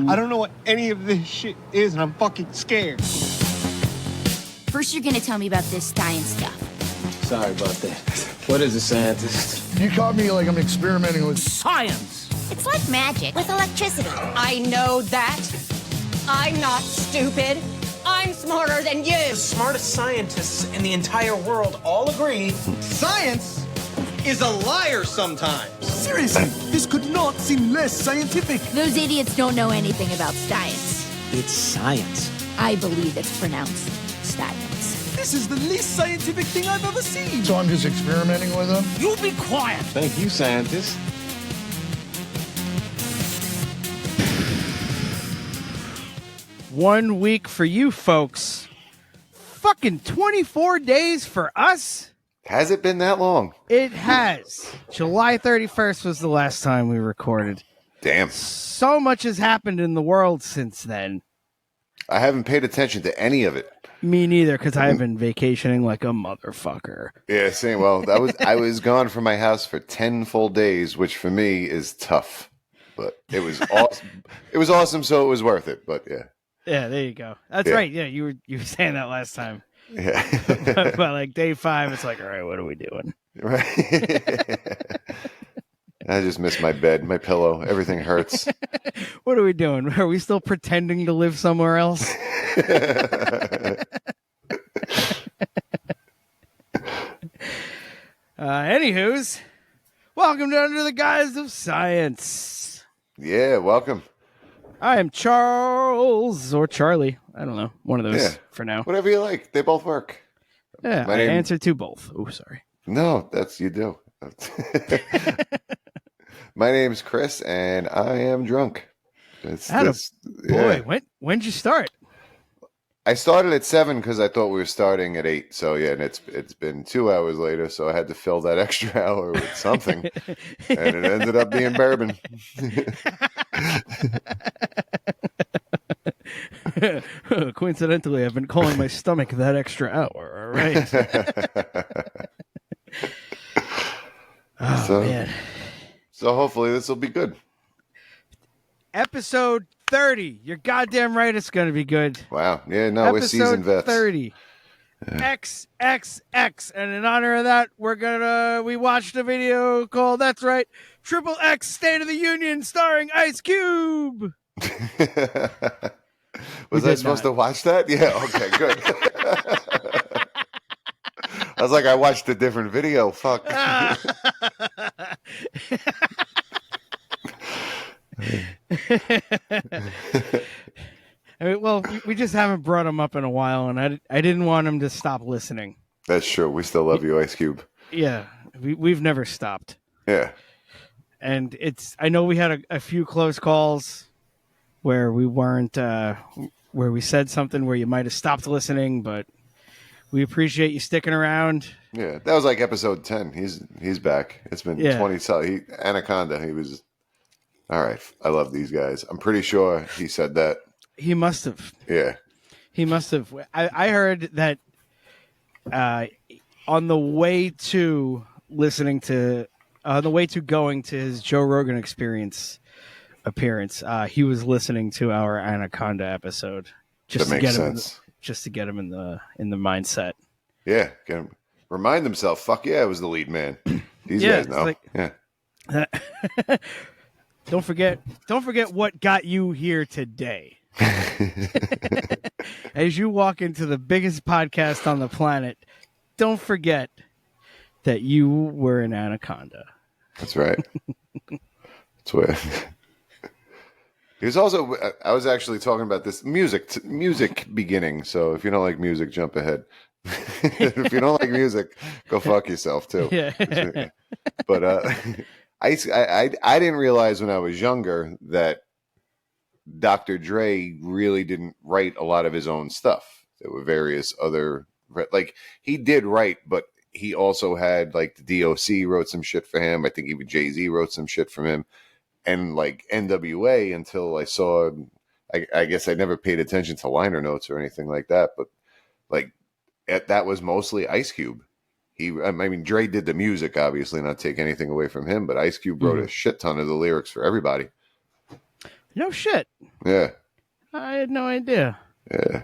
I don't know what any of this shit is, and I'm fucking scared. First, you're gonna tell me about this science stuff. Sorry about that. What is a scientist? You caught me like I'm experimenting with Science! It's like magic with electricity. I know that. I'm not stupid. I'm smarter than you. The smartest scientists in the entire world all agree Science is a liar sometimes. Seriously, this could not seem less scientific. Those idiots don't know anything about science. It's science. I believe it's pronounced science. This is the least scientific thing I've ever seen. So I'm just experimenting with them? You be quiet. Thank you, scientist. One week for you folks. Fucking 24 days for us? Has it been that long? It has. July 31st was the last time we recorded. Damn. So much has happened in the world since then. I haven't paid attention to any of it. Me neither, because I've been vacationing like a motherfucker. Yeah, same. Well, I was gone from my house for 10 full days, which for me is tough. But it was awesome. It was awesome, so it was worth it. But yeah. Yeah, there you go. That's right. Yeah, you were saying that last time. Yeah. but like day 5, it's like, all right, what are we doing? Right. I just miss my bed, my pillow. Everything hurts. What are we doing? Are we still pretending to live somewhere else? Anywho's, welcome to Under the Guise of Science. Yeah, welcome. I am Charles or Charlie. I don't know. One of those for now. Whatever you like. They both work. Yeah, I answer to both. Oh, sorry. No, you do. My name's Chris, and I am drunk. Boy, when'd you start? I started at 7 because I thought we were starting at 8. So yeah, and it's been 2 hours later, so I had to fill that extra hour with something, and it ended up being bourbon. Coincidentally, I've been calling my stomach that extra hour. All right. Man. So hopefully this will be good. Episode 30. You're goddamn right it's going to be good. Wow. Yeah, no, we're seasoned vets. 30. Yeah. XXX. And in honor of that, we watched a video called, that's right, Triple X State of the Union starring Ice Cube. Was I supposed to watch that? Yeah, okay, good. I was like, I watched a different video. Fuck. I mean, well, we just haven't brought him up in a while, and I didn't want him to stop listening. That's true. We still love you, Ice Cube. Yeah, we've never stopped. Yeah. And I know we had a few close calls where we weren't, where we said something where you might have stopped listening, but we appreciate you sticking around. Yeah, that was like episode 10. He's back. It's been 20. Anaconda. He was all right. I love these guys. I'm pretty sure he said that. He must have. Yeah, he must have. I heard that on the way to going to his Joe Rogan Experience appearance, he was listening to our Anaconda episode just to get him in the mindset. Yeah, get him remind himself. Fuck yeah, I was the lead man. These guys know. Don't forget what got you here today. As you walk into the biggest podcast on the planet, don't forget that you were an anaconda. That's right. That's what. He was also. I was actually talking about this music beginning. So if you don't like music, jump ahead. If you don't like music, go fuck yourself too. Yeah. But I didn't realize when I was younger that Dr. Dre really didn't write a lot of his own stuff. There were various other, like, he did write, but he also had, like, the DOC wrote some shit for him. I think even Jay-Z wrote some shit from him. And, like, NWA, until I saw, I guess I never paid attention to liner notes or anything like that, but, like, that was mostly Ice Cube. I mean, Dre did the music, obviously, not take anything away from him, but Ice Cube wrote a shit ton of the lyrics for everybody. No shit. Yeah. I had no idea. Yeah.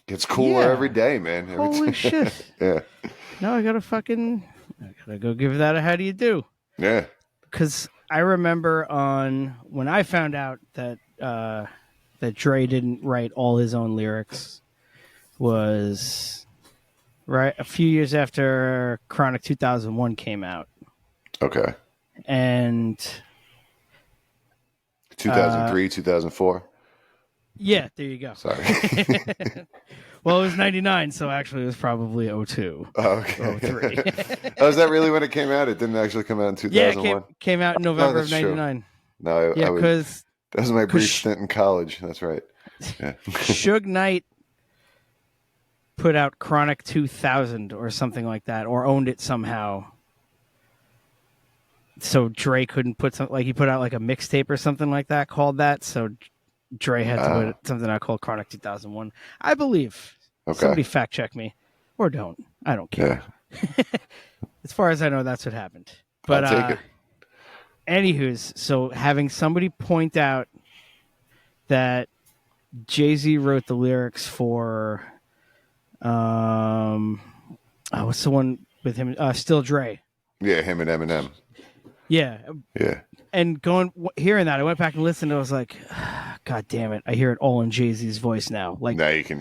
Gets cooler Yeah. every day, man. Holy shit. Yeah. Now I gotta go give that a how do you do? Yeah. Because I remember when I found out that that Dre didn't write all his own lyrics was right a few years after Chronic 2001 came out. Okay. And 2003, 2004. Yeah, there you go. Sorry. Well, it was 99, so actually it was probably 02. Oh, okay. 03. Oh, is that really when it came out? It didn't actually come out in 2001? Yeah, it came out in November of that's true. 99. No, Yeah, because that was my brief stint in college. That's right. Yeah. Suge Knight put out Chronic 2000 or something like that, or owned it somehow. So Dre couldn't put something, like he put out like a mixtape or something like that called that. So Dre had to put something out called Chronic 2001. I believe. Okay. Somebody fact check me. Or don't. I don't care. Yeah. As far as I know, that's what happened. But I'll take it. Anywho's, so having somebody point out that Jay-Z wrote the lyrics for what's the one with him? Still Dre. Yeah, him and Eminem. Yeah. Yeah. And hearing that, I went back and listened. And I was like, God damn it! I hear it all in Jay-Z's voice now. Like now you can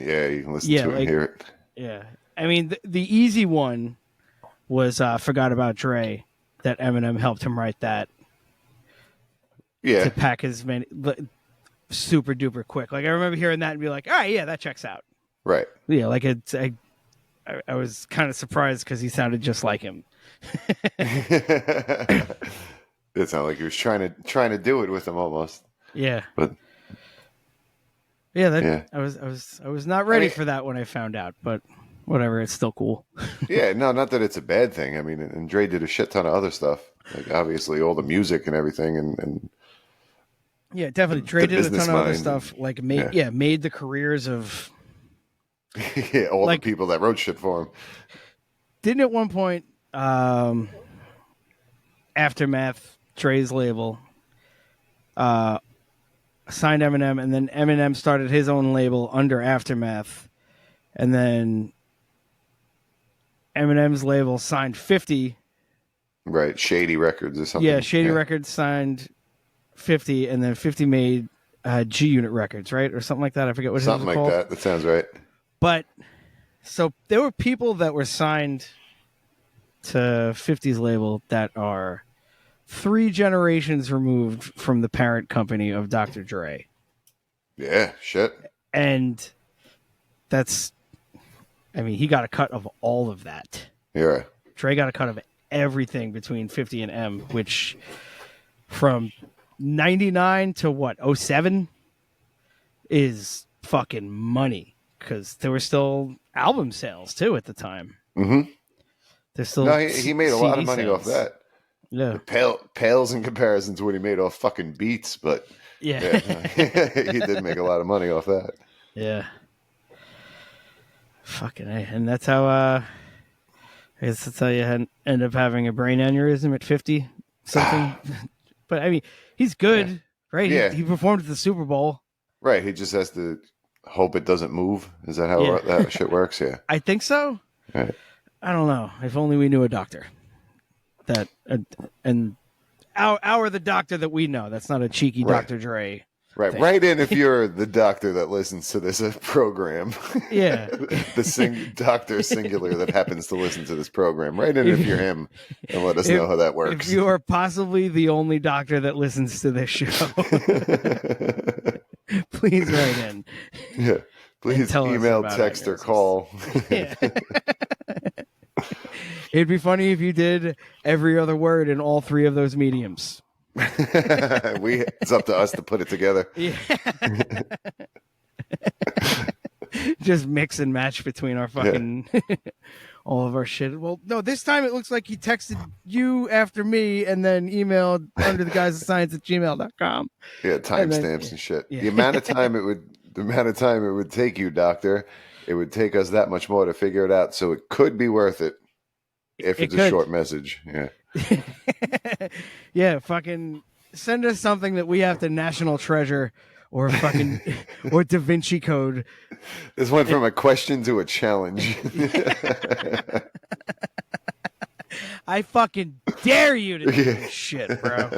listen to it and hear it. Yeah, I mean the easy one was "Forgot About Dre," that Eminem helped him write that. Yeah. To pack his super duper quick. Like I remember hearing that and be like, all right, yeah, that checks out. Right. Yeah, like I was kind of surprised because he sounded just like him. It sounded like he was trying to do it with him almost. Yeah. But yeah, I was not ready for that when I found out, but whatever, it's still cool. Yeah, no, not that it's a bad thing. I mean, and Dre did a shit ton of other stuff, like obviously all the music and everything, and yeah, definitely. Dre did a ton of other stuff, like made the careers of all the people that wrote shit for him. Didn't at one point, Aftermath, Dre's label, signed Eminem, and then Eminem started his own label under Aftermath, and then Eminem's label signed 50. Right, Shady Records or something. Yeah, Shady Records signed 50, and then 50 made G Unit Records, right? Or something like that. I forget what something it was like called. that. That sounds right. But, so there were people that were signed to 50's label that are 3 generations removed from the parent company of Dr. Dre. Yeah, shit. And that's, I mean, he got a cut of all of that. Yeah. Dre got a cut of everything between 50 and M, which from 99 to 07 is fucking money. Because there were still album sales too at the time. Mm-hmm. There's still he made a lot of money off that. Yeah, it pales in comparison to what he made off fucking Beats, but yeah. He did make a lot of money off that. Yeah, fucking A. And that's how I guess that's how you end up having a brain aneurysm at 50 something. But I mean, he's good, right? Yeah, he performed at the Super Bowl. Right, he just has to hope it doesn't move. Is that how that shit works? Yeah, I think so. Right. I don't know. If only we knew a doctor that, and our the doctor that we know. That's not a cheeky Dr. Dre. Right, thing. Right in if you're the doctor that listens to this program. Yeah, the doctor singular that happens to listen to this program. Right in if you're him, and let us know how that works. If you are possibly the only doctor that listens to this show, please write in. Yeah. Please email, text, or call. Yeah. It'd be funny if you did every other word in all 3 of those mediums. It's up to us to put it together. Yeah. Just mix and match between our fucking all of our shit. Well, no, this time it looks like he texted you after me and then emailed under the guise of science at gmail.com. Yeah, timestamps and shit. Yeah. The amount of time it would take you, doctor, it would take us that much more to figure it out. So it could be worth it if it's a short message. Yeah. Yeah, fucking send us something that we have to national treasure or fucking or Da Vinci Code. This went from a question to a challenge. I fucking dare you to do this shit, bro.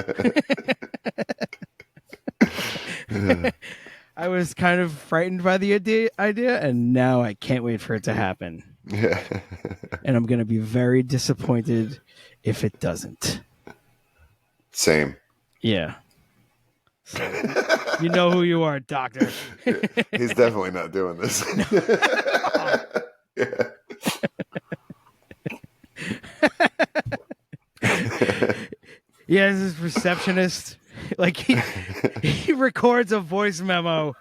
I was kind of frightened by the idea, and now I can't wait for it to happen. Yeah. And I'm going to be very disappointed if it doesn't. Same. Yeah. So, you know who you are, Doctor. He's definitely not doing this. Yeah. Yeah, this is receptionist. Like he records a voice memo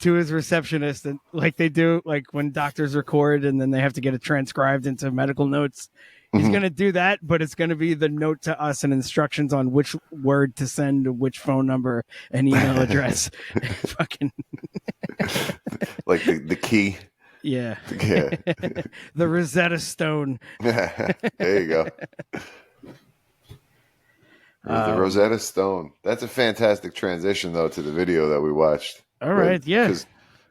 to his receptionist, and like they do, like when doctors record, and then they have to get it transcribed into medical notes. He's gonna do that, but it's gonna be the note to us and instructions on which word to send to which phone number and email address. Fucking Like the key. yeah. Yeah. The Rosetta Stone. There you go. The Rosetta Stone. That's a fantastic transition, though, to the video that we watched. All right, yeah. Because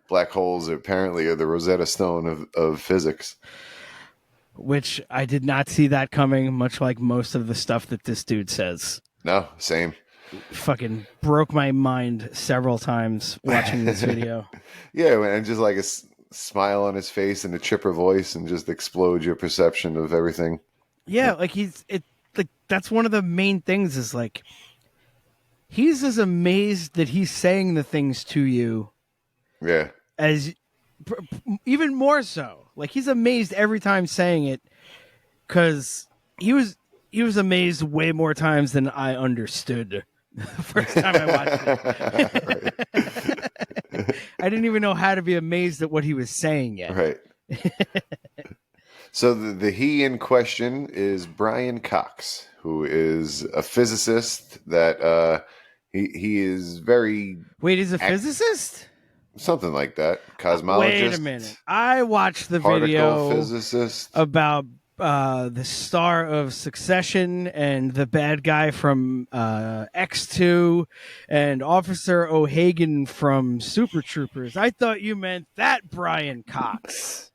black holes apparently are the Rosetta Stone of physics. Which I did not see that coming, much like most of the stuff that this dude says. No, same. Fucking broke my mind several times watching this video. Yeah, and just like a smile on his face and a chipper voice and just explode your perception of everything. Yeah, like like that's one of the main things is like he's as amazed that he's saying the things to you. Yeah. As even more so. Like he's amazed every time saying it because he was amazed way more times than I understood the first time I watched it. I didn't even know how to be amazed at what he was saying yet. Right. So the he in question is Brian Cox, who is a physicist that he is very... Wait, he's a physicist? Something like that. Cosmologist. Wait a minute. I watched the particle video physicist. about the star of Succession and the bad guy from X2 and Officer O'Hagan from Super Troopers. I thought you meant that Brian Cox.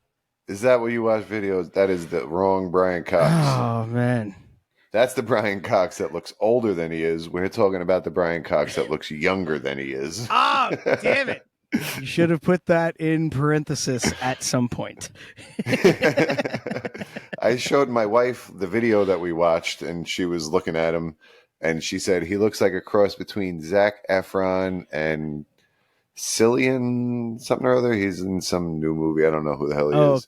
Is that what you watch videos? That is the wrong Brian Cox. Oh, man. That's the Brian Cox that looks older than he is. We're talking about the Brian Cox that looks younger than he is. Oh, damn it. You should have put that in parenthesis at some point. I showed my wife the video that we watched, and she was looking at him, and she said he looks like a cross between Zac Efron and Cillian something or other. He's in some new movie. I don't know who the hell he is.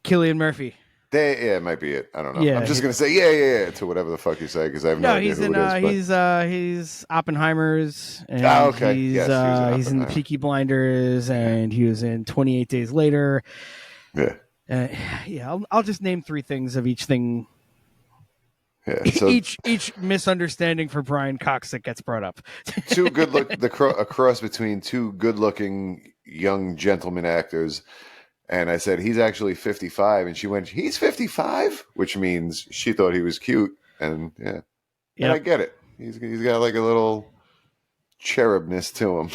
Cillian Murphy. Yeah, it might be it. I don't know. Yeah, I'm just gonna say yeah to whatever the fuck you say because I have no idea he's who in. it is. He's Oppenheimer's. And okay. He's, Yes, he's in the Peaky Blinders, and he was in 28 Days Later. Yeah. Yeah. I'll just name three things of each thing. Yeah. So each misunderstanding for Brian Cox that gets brought up. two good look. A cross between two good-looking young gentleman actors. And I said, he's actually 55. And she went, he's 55? Which means she thought he was cute. And yeah. And I get it. He's got like a little cherubness to him.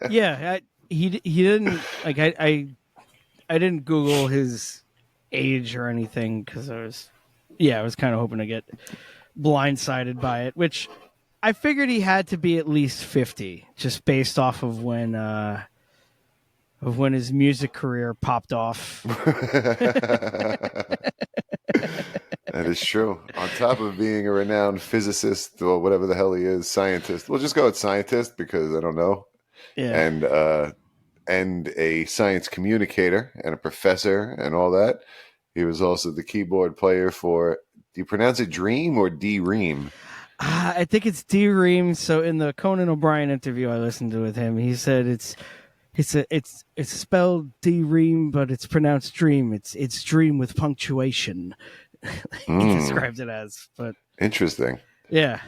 Yeah. He didn't, like, I didn't Google his age or anything because I was kind of hoping to get blindsided by it, which I figured he had to be at least 50 just based off of when his music career popped off. That is true. On top of being a renowned physicist or whatever the hell he is, scientist. We'll just go with scientist because I don't know. Yeah. And a science communicator and a professor and all that. He was also the keyboard player for, do you pronounce it Dream or D-Ream? I think it's D-Ream. So in the Conan O'Brien interview I listened to with him, he said it's spelled D-Ream, but it's pronounced Dream. It's Dream with punctuation. He described it as, but interesting. Yeah.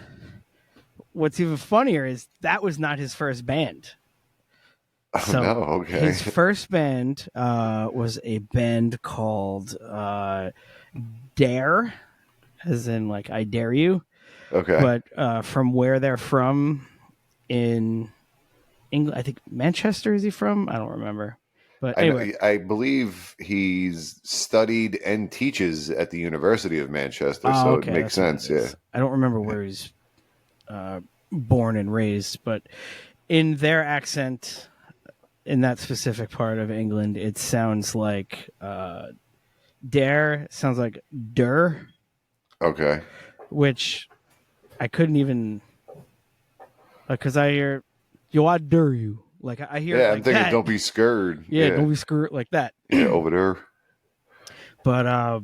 What's even funnier is that was not his first band. Oh, no, okay. His first band was a band called Dare, as in like I dare you. Okay. But from where they're from in England, I think Manchester is he from? I don't remember. But anyway, I believe he's studied and teaches at the University of Manchester, so okay, it makes sense. Yeah. I don't remember where he's born and raised, but in their accent, in that specific part of England, it sounds like dare sounds like der. Okay. Which I couldn't even, because I hear yo, I dare you. Like I hear, Yeah, it like I'm thinking, that. don't be scared. Yeah, don't be scared like that. Yeah, over there. But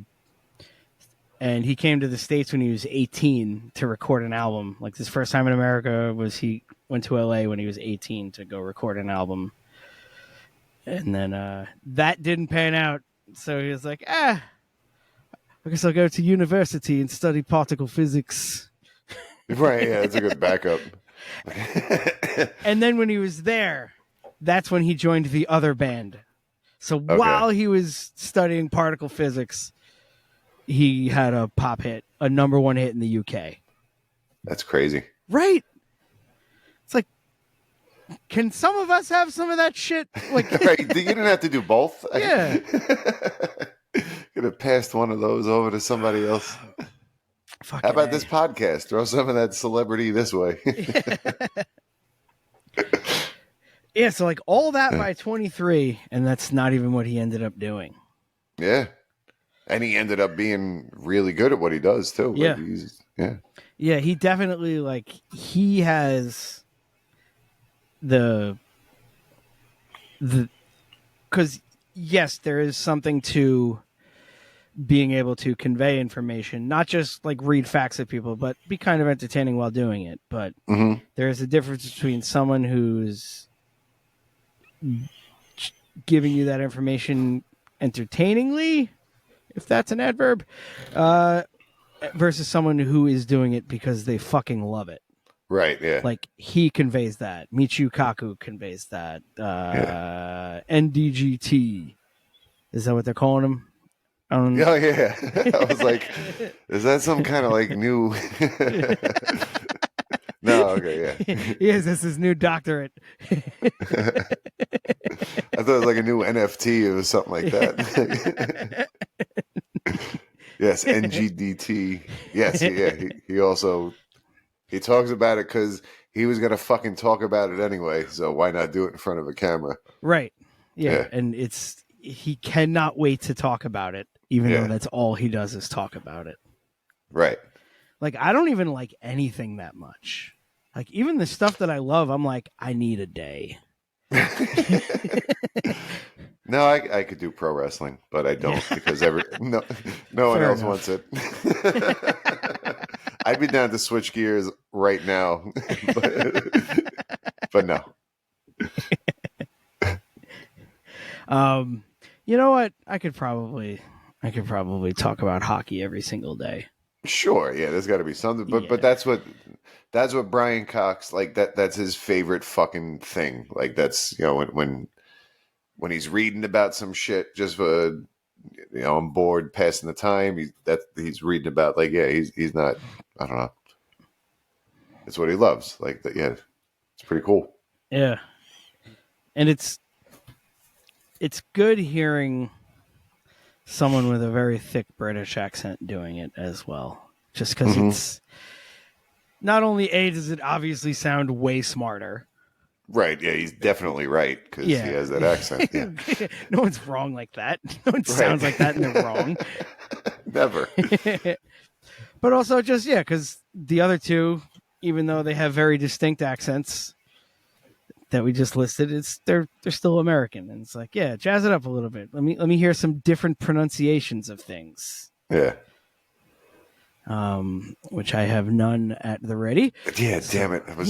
and he came to the States when he was 18 to record an album. Like his first time in America was he went to LA when he was 18 to go record an album. And then that didn't pan out. So he was like, I guess I'll go to university and study particle physics. Right, yeah, it's a good backup. And then when he was there, that's when he joined the other band. So while he was studying particle physics, he had a pop hit, a number one hit in the UK. That's crazy. Right? It's like, can some of us have some of that shit? Like, right, you didn't have to do both. Yeah. Could have passed one of those over to somebody else. Fucking How about A. this podcast? Throw some of that celebrity this way. Yeah, so like all that by 23, and that's not even what he ended up doing. Yeah. And he ended up being really good at what he does, too. Yeah. Yeah, he definitely, like, he has the because, yes, there is something to being able to convey information, not just like read facts at people, but be kind of entertaining while doing it. But there's a difference between someone who's giving you that information entertainingly, if that's an adverb, versus someone who is doing it because they fucking love it. Right, yeah. Like, he conveys that. Michio Kaku conveys that. NDGT. Is that what they're calling him? Oh, yeah. I was like, is that some kind of like new... No, okay, yeah. Yes, this is new doctorate. I thought it was like a new NFT or something like that. Yes, NGDT. Yes, yeah. He also... He talks about it because he was going to fucking talk about it anyway, so why not do it in front of a camera? Right. Yeah. And he cannot wait to talk about it, even though that's all he does is talk about it. Right. Like, I don't even like anything that much. Like, even the stuff that I love, I'm like, I need a day. No, I could do pro wrestling, but I don't because no one else wants it. I'd be down to switch gears right now, but no. You know what? I could probably talk about hockey every single day. Sure, yeah. There's got to be something, but that's what Brian Cox like. That's his favorite fucking thing. Like that's when he's reading about some shit just for on board passing the time. He's reading about like he's not. I don't know. It's what he loves. Like that. Yeah, it's pretty cool. Yeah, and it's good hearing someone with a very thick British accent doing it as well. Just because it's not only does it obviously sound way smarter. Right, yeah, he's definitely right because he has that accent. Yeah. No one's wrong like that. No one sounds like that and they're wrong. Never. But also just, because the other two, even though they have very distinct accents that we just listed, they're still American. And it's like, jazz it up a little bit. Let me hear some different pronunciations of things. Yeah. Which I have none at the ready. Yeah, damn it! I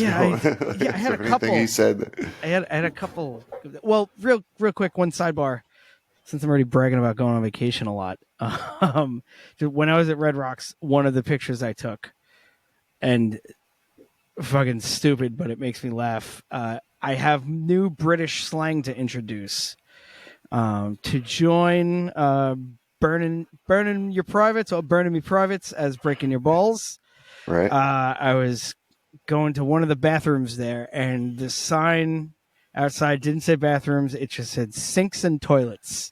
had a couple. He said. I had a couple. Well, real quick, one sidebar. Since I'm already bragging about going on vacation a lot, when I was at Red Rocks, one of the pictures I took, and fucking stupid, but it makes me laugh. I have new British slang to introduce. To join burning your privates or burning me privates as breaking your balls. Right. I was going to one of the bathrooms there, and the sign outside didn't say bathrooms; it just said sinks and toilets.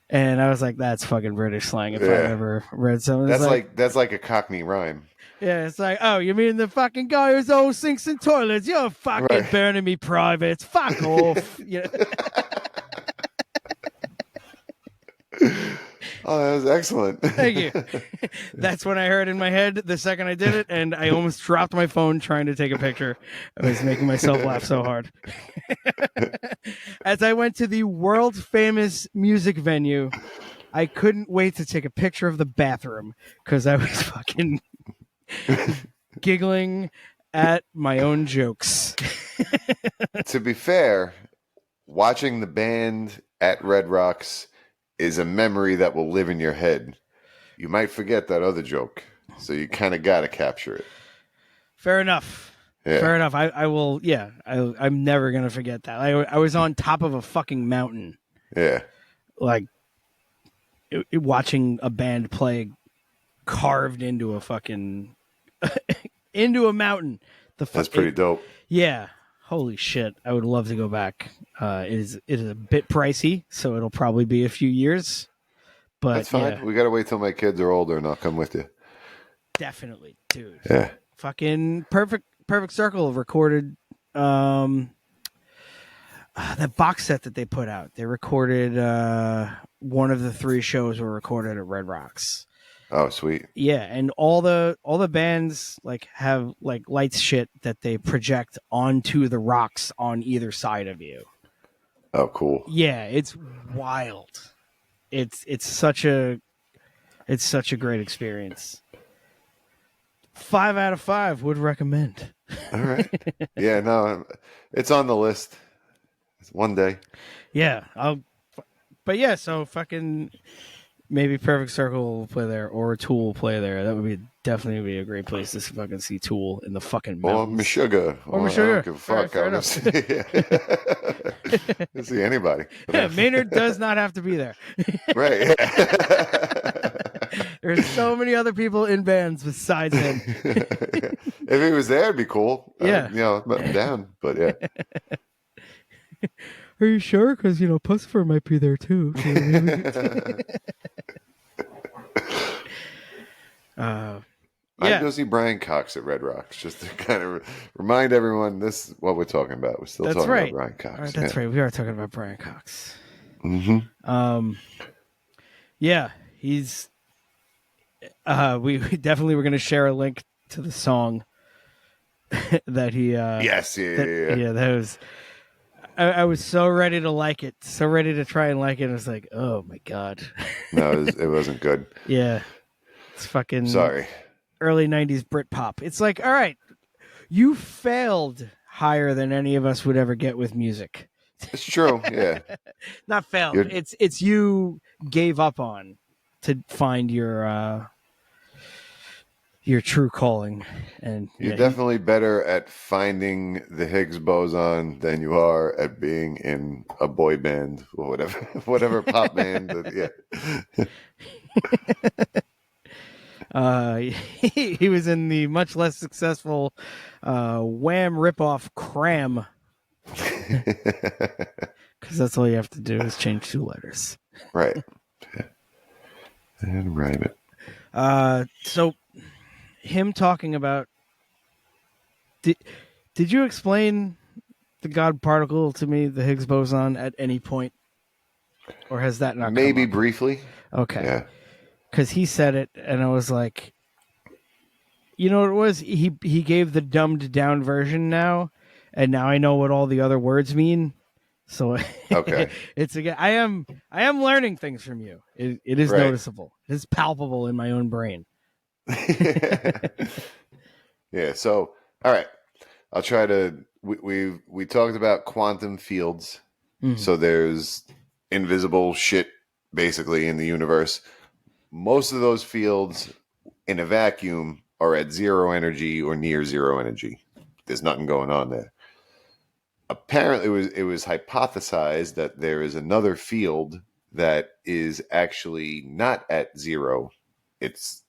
And I was like, "That's fucking British slang." If I ever read something, that's like a Cockney rhyme. Yeah, it's like, oh, you mean the fucking guy who's always sinks and toilets? You're fucking burning me privates. Fuck off. You know? Oh, that was excellent. Thank you. That's when I heard in my head the second I did it, and I almost dropped my phone trying to take a picture. I was making myself laugh so hard. As I went to the world famous music venue, I couldn't wait to take a picture of the bathroom because I was fucking giggling at my own jokes. To be fair, watching the band at Red Rocks is a memory that will live in your head. You might forget that other joke, so you kind of got to capture it. Fair enough. Yeah. Fair enough. I will. Yeah, I'm never gonna forget that. I was on top of a fucking mountain. Yeah. Like watching a band play carved into a fucking into a mountain. That's pretty dope. Yeah. Holy shit. I would love to go back. It is a bit pricey, so it'll probably be a few years. But that's fine. Yeah. We got to wait till my kids are older and I'll come with you. Definitely, dude. Yeah. Fucking Perfect Circle recorded that box set that they put out. They recorded one of the 3 shows were recorded at Red Rocks. Oh, sweet. Yeah, and all the bands like have like lights shit that they project onto the rocks on either side of you. Oh, cool. Yeah, it's wild. It's such a great experience. 5 out of 5 would recommend. All right. Yeah, no, it's on the list. It's one day. Yeah, but yeah, so fucking maybe Perfect Circle will play there, or Tool will play there. That would definitely be a great place to fucking see Tool in the fucking mountains. Or Meshuggah. Or Meshuggah. I don't give a fuck. I don't see anybody. Yeah, Maynard does not have to be there. Right. Yeah. There's so many other people in bands besides him. If he was there, it'd be cool. Yeah. I'm down, but yeah. Are you sure? Because, Pussifer might be there too. I'd go see Brian Cox at Red Rocks just to kind of remind everyone this is what we're talking about. We're still talking about Brian Cox. Right, that's right. We are talking about Brian Cox. Mm-hmm. Yeah, he's. We definitely were going to share a link to the song that he. Yes, yeah. That was. I was so ready to like it, so ready to try and like it. I was like, oh my god. No, it wasn't good. Yeah, it's fucking. Sorry. Early 90s Britpop. It's like, all right, you failed higher than any of us would ever get with music. It's true, yeah. Not failed. It's you gave up on to find your true calling. And you're definitely better at finding the Higgs boson than you are at being in a boy band or whatever pop band. Yeah. He was in the much less successful Wham ripoff Cram. Because that's all you have to do is change 2 letters. Right. And rhyme it. So him talking about did you explain the God particle to me, the Higgs boson, at any point? Or has that not maybe come up? Briefly? Okay. Yeah. Because he said it, and I was like, you know what it was? He gave the dumbed down version now, and now I know what all the other words mean. So okay, it's again. I am learning things from you. It is noticeable. It is palpable in my own brain. Yeah. So all right, I'll try to. We talked about quantum fields. Mm-hmm. So there's invisible shit basically in the universe. Most of those fields in a vacuum are at 0 energy or near 0 energy. There's nothing going on there. Apparently, it was hypothesized that there is another field that is actually not at zero. Its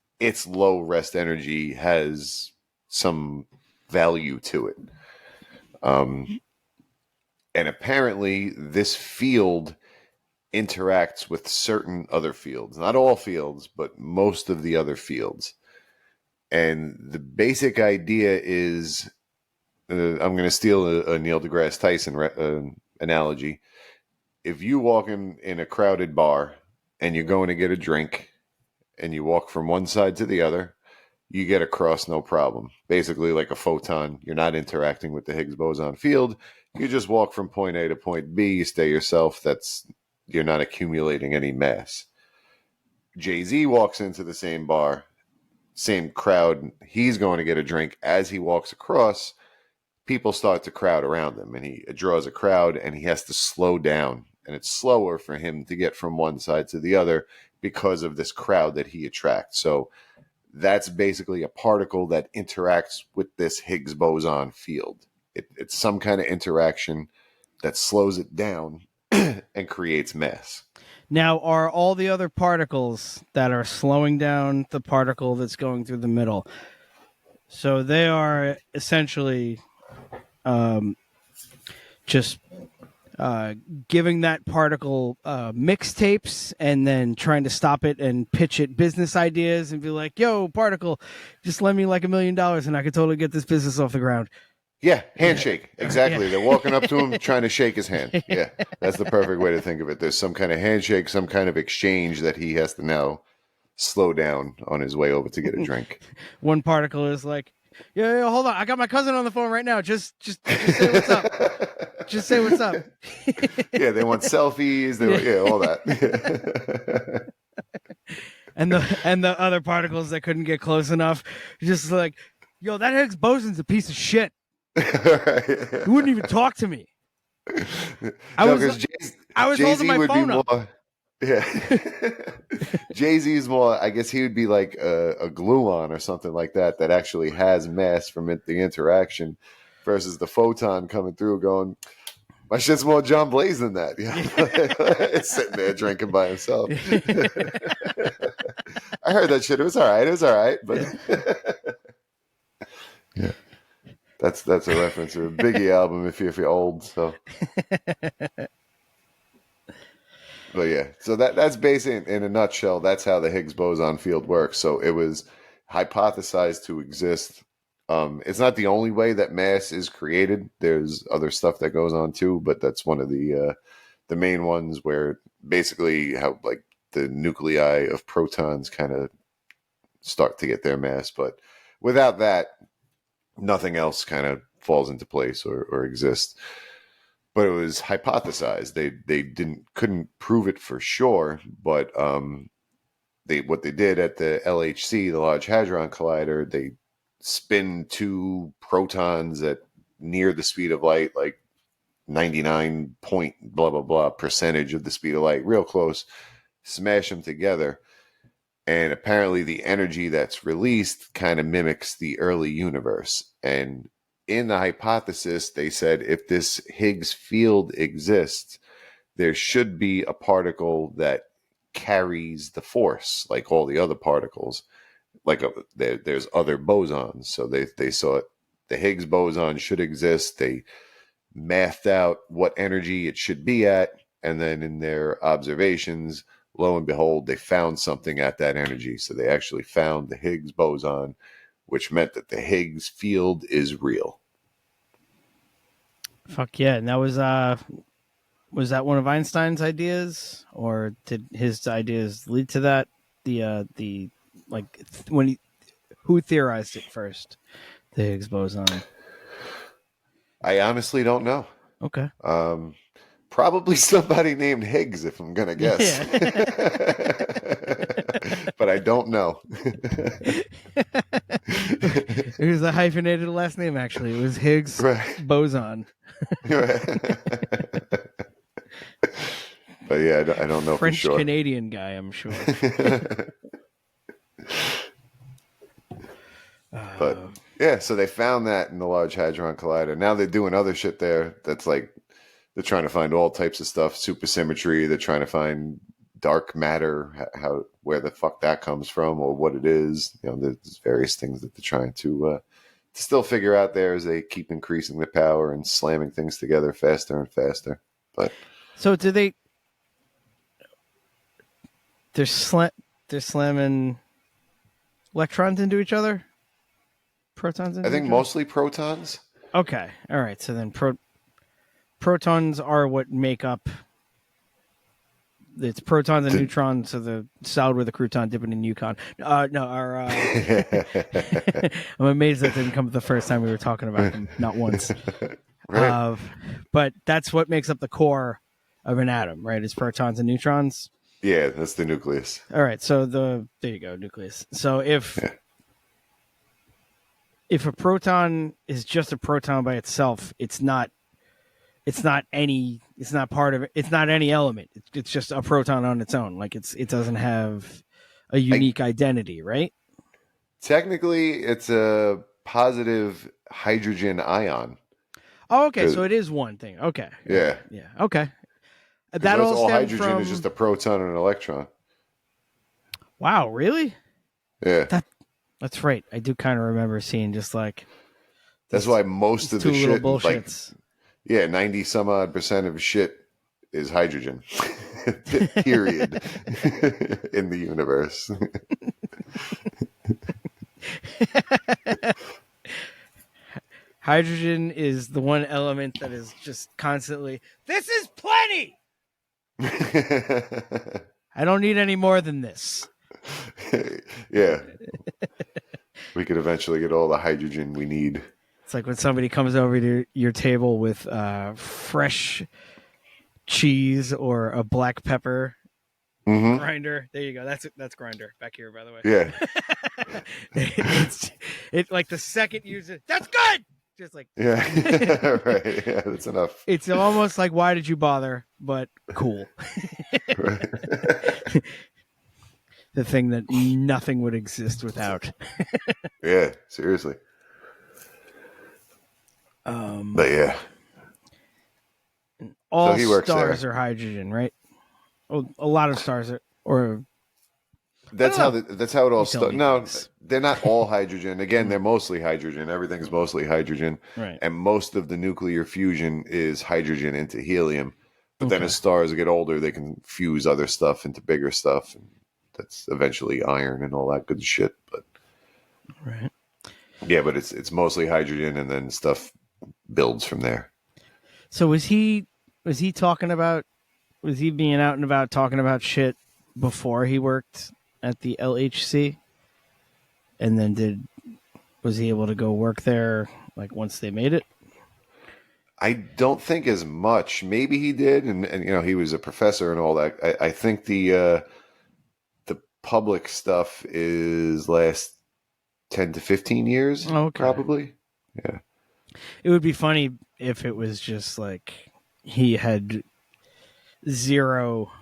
low rest energy has some value to it. And apparently this field interacts with certain other fields, not all fields, but most of the other fields. And the basic idea is, I'm going to steal a Neil deGrasse Tyson analogy. If you walk in a crowded bar and you're going to get a drink and you walk from one side to the other, you get across no problem. Basically like a photon. You're not interacting with the Higgs boson field. You just walk from point A to point B. You stay yourself. You're not accumulating any mass. Jay-Z walks into the same bar, same crowd. He's going to get a drink. As he walks across, people start to crowd around him, and he draws a crowd, and he has to slow down. And it's slower for him to get from one side to the other because of this crowd that he attracts. So that's basically a particle that interacts with this Higgs boson field. It's some kind of interaction that slows it down and creates mass. Now, are all the other particles that are slowing down the particle that's going through the middle, so they are essentially just giving that particle mixtapes and then trying to stop it and pitch it business ideas and be like, yo, particle, just lend me like $1 million and I could totally get this business off the ground. Yeah, handshake. Exactly. Yeah. They're walking up to him, trying to shake his hand. Yeah, that's the perfect way to think of it. There's some kind of handshake, some kind of exchange that he has to now slow down on his way over to get a drink. One particle is like, yeah, hold on. I got my cousin on the phone right now. Just say what's up. Just say what's up. Yeah, they want selfies. All that. and the other particles that couldn't get close enough, just like, yo, that Higgs boson's a piece of shit. He wouldn't even talk to me. I was holding my phone up. Yeah. Jay-Z is more, I guess he would be like a gluon or something like that actually has mass from the interaction versus the photon coming through going, my shit's more John Blaze than that. Yeah. It's sitting there drinking by himself. I heard that shit. It was all right. But yeah. That's a reference to a Biggie album if you're old. So, but yeah, so that's basically in a nutshell. That's how the Higgs boson field works. So it was hypothesized to exist. It's not the only way that mass is created. There's other stuff that goes on too, but that's one of the main ones where basically how like the nuclei of protons kind of start to get their mass. But without that, nothing else kind of falls into place or exists. But it was hypothesized. They couldn't prove it for sure, but what they did at the LHC, the Large Hadron Collider, they spin two protons at near the speed of light, like 99 point blah blah blah percentage of the speed of light, real close, smash them together. And apparently the energy that's released kind of mimics the early universe. And in the hypothesis, they said if this Higgs field exists, there should be a particle that carries the force like all the other particles. Like there's other bosons. So they saw the Higgs boson should exist. They mathed out what energy it should be at. And then in their observations, lo and behold, they found something at that energy. So they actually found the Higgs boson, which meant that the Higgs field is real. Fuck yeah. And that was that one of Einstein's ideas, or did his ideas lead to that? Who theorized it first? The Higgs boson. I honestly don't know. Okay. Probably somebody named Higgs, if I'm going to guess. Yeah. But I don't know. It was a hyphenated last name, actually. It was Higgs boson. But yeah, I don't know French for sure. Canadian guy, I'm sure. But yeah, so they found that in the Large Hadron Collider. Now they're doing other shit there that's like, they're trying to find all types of stuff, supersymmetry. They're trying to find dark matter, how where the fuck that comes from or what it is. There's various things that they're trying to still figure out there as they keep increasing the power and slamming things together faster and faster. But so do they? They're slamming electrons into each other. Protons. Into I think each mostly protons. Okay, all right. So then protons are what make up. It's protons and neutrons, so the solid with a crouton dipping in Yukon. I'm amazed that didn't come up the first time we were talking about them, not once. Right. But that's what makes up the core of an atom, right? It's protons and neutrons. Yeah, that's the nucleus. All right, so there you go, nucleus. So if a proton is just a proton by itself, it's not any element. It's just a proton on its own. Like it doesn't have a unique identity, right? Technically, it's a positive hydrogen ion. Oh, okay. So it is one thing. Okay. Yeah. Yeah. Okay. That all hydrogen is just a proton and an electron. Wow, really? Yeah. That's right. I do kind of remember seeing just like. That's why most of the shit, like, 90 some odd % of shit is hydrogen. Period. In the universe. Hydrogen is the one element that is just constantly, this is plenty! I don't need any more than this. Yeah. We could eventually get all the hydrogen we need. It's like when somebody comes over to your table with fresh cheese or a black pepper grinder. There you go. That's grinder back here, by the way. Yeah. it's like the second you use it, that's good. Just like yeah, right. Yeah, that's enough. It's almost like why did you bother? But cool. The thing that nothing would exist without. Yeah, seriously. But yeah, all so stars are hydrogen, right? Oh, a lot of stars are, or that's how it all starts. No, they're not all hydrogen. Again, they're mostly hydrogen. Everything's mostly hydrogen, right? And most of the nuclear fusion is hydrogen into helium. But then as stars get older, they can fuse other stuff into bigger stuff, and that's eventually iron and all that good shit. But right, yeah, but it's mostly hydrogen, and then stuff builds from there. So was he talking about? Was he being out and about talking about shit before he worked at the LHC? And then was he able to go work there like once they made it? I don't think as much. Maybe he did, and he was a professor and all that. I think the public stuff is last 10 to 15 years, probably. Yeah. It would be funny if it was just like he had zero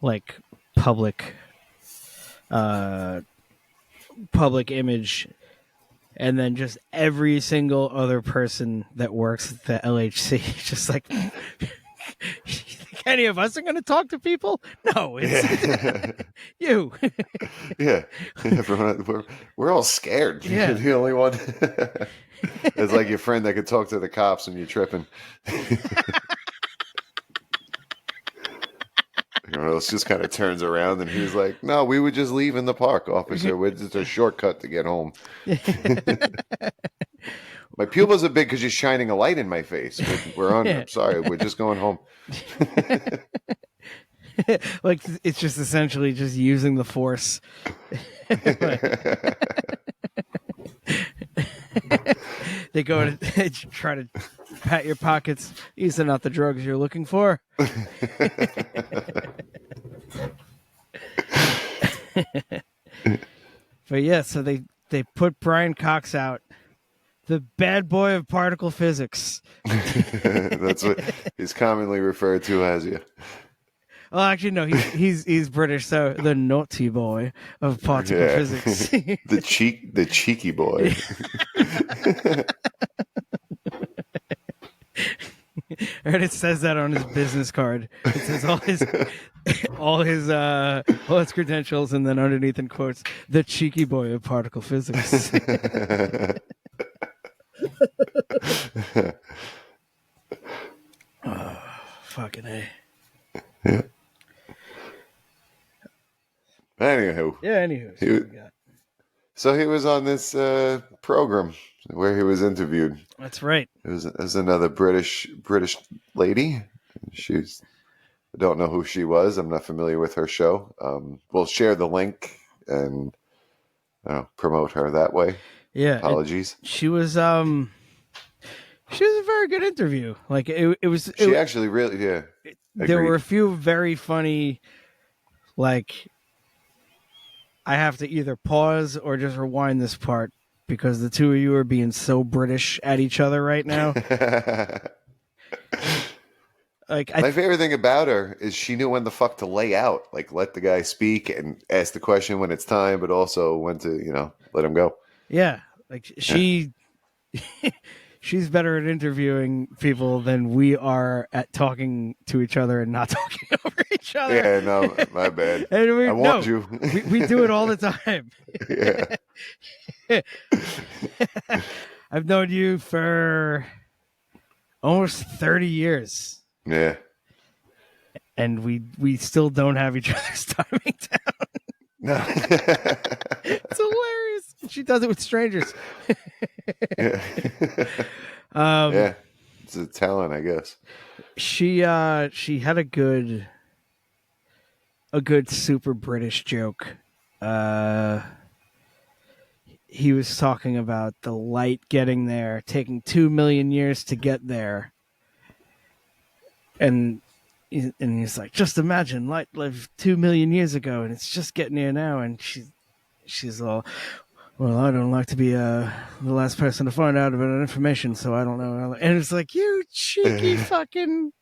like public image, and then just every single other person that works at the LHC just like you think any of us are going to talk to people? No, it's you. Yeah, everyone, we're all scared. Yeah. You're the only one. It's like your friend that could talk to the cops when you're tripping. Else just kind of turns around and he's like, "No, we would just leave in the park, officer. It's a shortcut to get home." My pupils are big because you're shining a light in my face. We're on. I'm sorry, we're just going home. Like it's just essentially just using the force. They go to try to pat your pockets. These are not the drugs you're looking for. But yeah, so they put Brian Cox out, the bad boy of particle physics. That's what he's commonly referred to as. Yeah. Well, actually, no, he's British, so the naughty boy of particle physics. the cheeky boy. And it says that on his business card. It says all his credentials, and then underneath in quotes, the cheeky boy of particle physics. Oh, fucking A. Yeah. Anywho. Yeah, anywho. So he was on this program where he was interviewed. That's right. It was another British lady. I don't know who she was. I'm not familiar with her show. We'll share the link and promote her that way. Yeah. Apologies. She was a very good interview. Like it was. She actually really, yeah. There were a few very funny, like, I have to either pause or just rewind this part because the two of you are being so British at each other right now. Like, my favorite thing about her is she knew when the fuck to lay out, like let the guy speak and ask the question when it's time, but also when to, let him go. Yeah. Like she's better at interviewing people than we are at talking to each other and not talking over each other. Yeah, no, my bad. And I warned you. we do it all the time. Yeah. I've known you for almost 30 years. Yeah. And we still don't have each other's timing down. No. It's hilarious. She does it with strangers. Yeah. Yeah. It's a talent, I guess. She had a good super British joke. He was talking about the light getting there, taking 2 million years to get there. And he's like, just imagine light lived 2 million years ago and it's just getting here now. And she's all, well, I don't like to be the last person to find out about that information, so I don't know. And it's like, you cheeky fucking,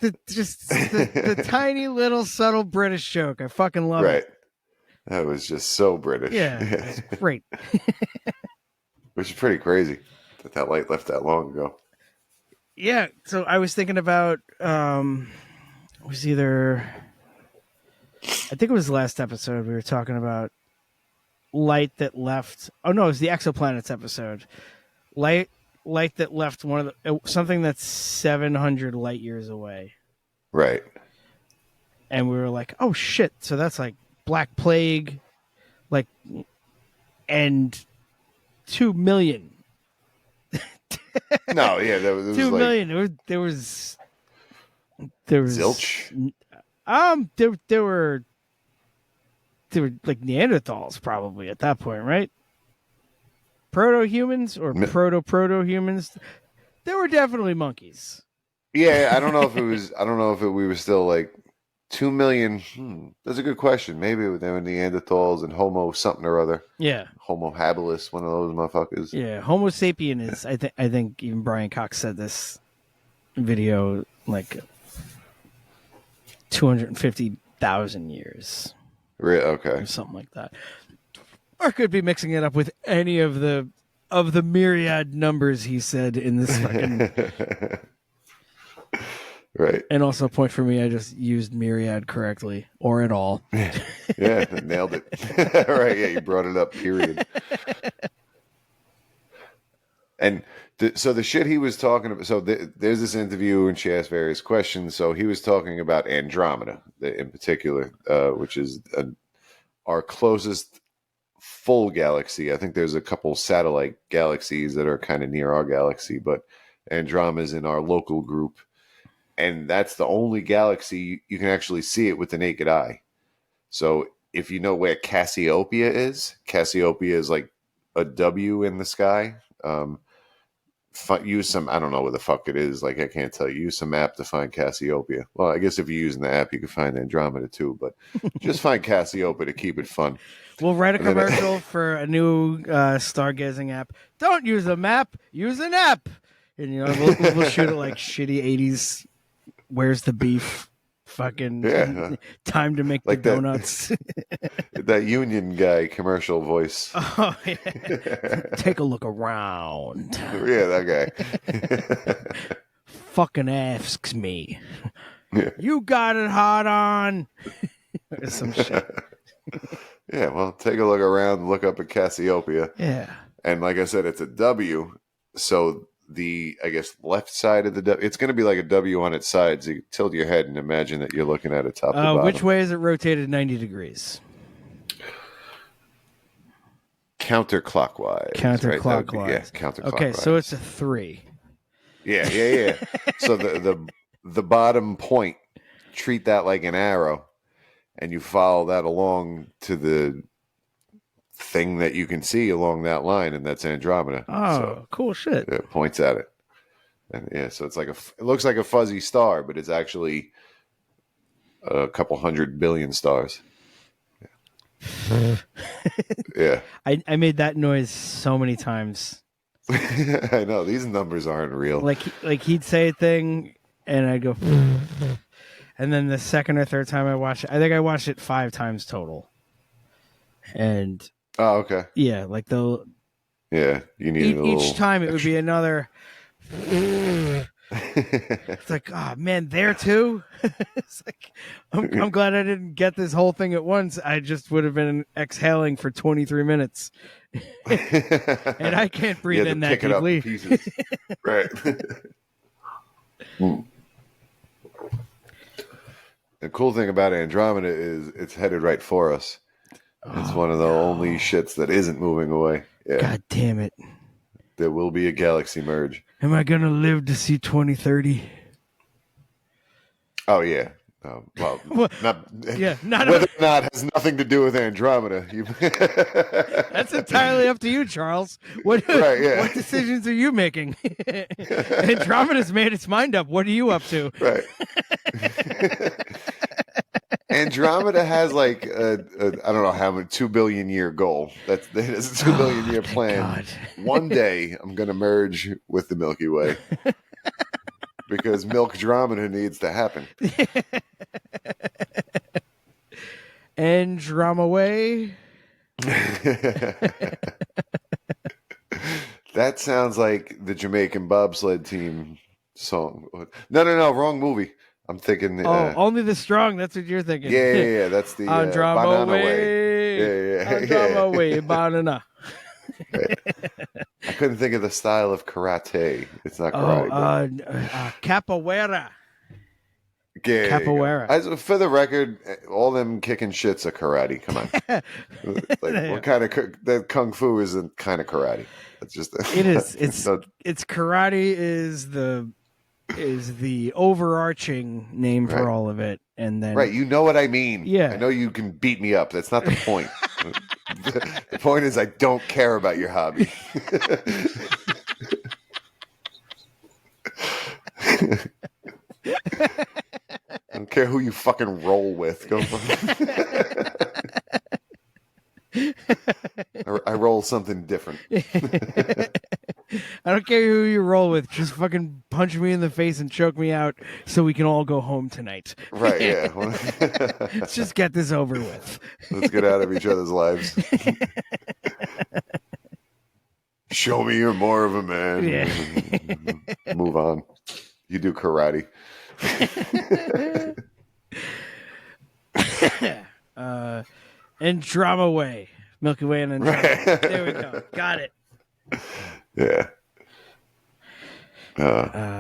the tiny little subtle British joke. I fucking love it. That was just so British. Yeah, it's great. Which is pretty crazy that light left that long ago. Yeah, so I was thinking about, I think it was the last episode we were talking about light that left. Oh no, it was the exoplanets episode. Light that left something that's 700 light years away. Right. And we were like, oh shit! So that's like Black Plague, like, and 2 million. No, yeah, there was 2 million. There was zilch. There were like Neanderthals probably at that point, right? Proto-humans or proto-humans. There were definitely monkeys. Yeah, I don't know if we were still like 2 million. That's a good question. Maybe they were Neanderthals and Homo something or other. Yeah. Homo habilis, one of those motherfuckers. Yeah, Homo sapien is, I think even Brian Cox said this video, like 250,000 years. Really? Okay. Or something like that. Or could be mixing it up with any of the myriad numbers he said in this fucking... Right. And also a point for me, I just used myriad correctly, or at all. Yeah, nailed it. Right, yeah, you brought it up, period. And so the shit he was talking about, so there's this interview and she asked various questions. So he was talking about Andromeda in particular, which is our closest full galaxy. I think there's a couple satellite galaxies that are kind of near our galaxy, but Andromeda is in our local group. And that's the only galaxy you can actually see it with the naked eye. So if you know where Cassiopeia is like a W in the sky. Use some, I don't know what the fuck it is. Like, I can't tell you. Use some app to find Cassiopeia. Well, I guess if you're using the app, you can find Andromeda too. But just find Cassiopeia to keep it fun. We'll write a commercial for a new stargazing app. Don't use a map, use an app. And we'll shoot it like shitty 80s. Where's the beef? Fucking time to make like the donuts. That Union guy commercial voice. Oh, yeah. Take a look around. Yeah, that guy. Fucking asks me. You got it hot on. Or some shit. Yeah, well, take a look around, look up at Cassiopeia. Yeah. And like I said, it's a W. So the, I guess, left side of the W, it's going to be like a W on its side. So you tilt your head and imagine that you're looking at it top to bottom. Which way is it rotated 90 degrees? Counterclockwise. Counterclockwise. Right? Yeah, counterclockwise. Okay, so it's a 3. Yeah. So the bottom point, treat that like an arrow, and you follow that along to the thing that you can see along that line, and that's Andromeda. Oh, so, cool shit. It points at it. And yeah, so it's like it looks like a fuzzy star, but it's actually a couple 100 billion stars. Yeah. I made that noise so many times. I know these numbers aren't real. Like he'd say a thing and I'd go and then the second or third time I watched it, I think I watched it 5 times total. And okay. Yeah, like you need each time it would be another. It's like, oh man, there too. It's like I'm glad I didn't get this whole thing at once. I just would have been exhaling for 23 minutes, and I can't breathe in that deeply. Right. The cool thing about Andromeda is it's headed right for us. It's one of the only shits that isn't moving away. Yeah. God damn it. There will be a galaxy merge. Am I going to live to see 2030? Oh, yeah. Well, not whether or not has nothing to do with Andromeda. That's entirely up to you, Charles. What decisions are you making? Andromeda's made its mind up. What are you up to? Right. Andromeda has like I don't know how many 2 billion year goal. That's a 2 billion year plan. God. One day I'm going to merge with the Milky Way because Milkdromeda needs to happen. Andromaway. That sounds like the Jamaican bobsled team song. No, wrong movie. I'm thinking. Only the strong. That's what you're thinking. Yeah. That's the Banana Way. Yeah. Andromaway, banana. Right. I couldn't think of the style of karate. It's not karate. Capoeira. Yeah, Capoeira. For the record, all them kicking shits are karate. Come on. What kind of that kung fu isn't kind of karate? It's just it is. It's karate is the overarching name for all of it, and then you know what I mean. Yeah, I know you can beat me up. That's not the point. The point is I don't care about your hobby. I don't care who you fucking roll with. Go I roll something different. I don't care who you roll with. Just fucking punch me in the face and choke me out so we can all go home tonight. Right, yeah. Let's just get this over with. Let's get out of each other's lives. Show me you're more of a man. Yeah. Move on. You do karate. Andromaway. Milky Way and Andromeda. Right. There we go. Got it. Yeah.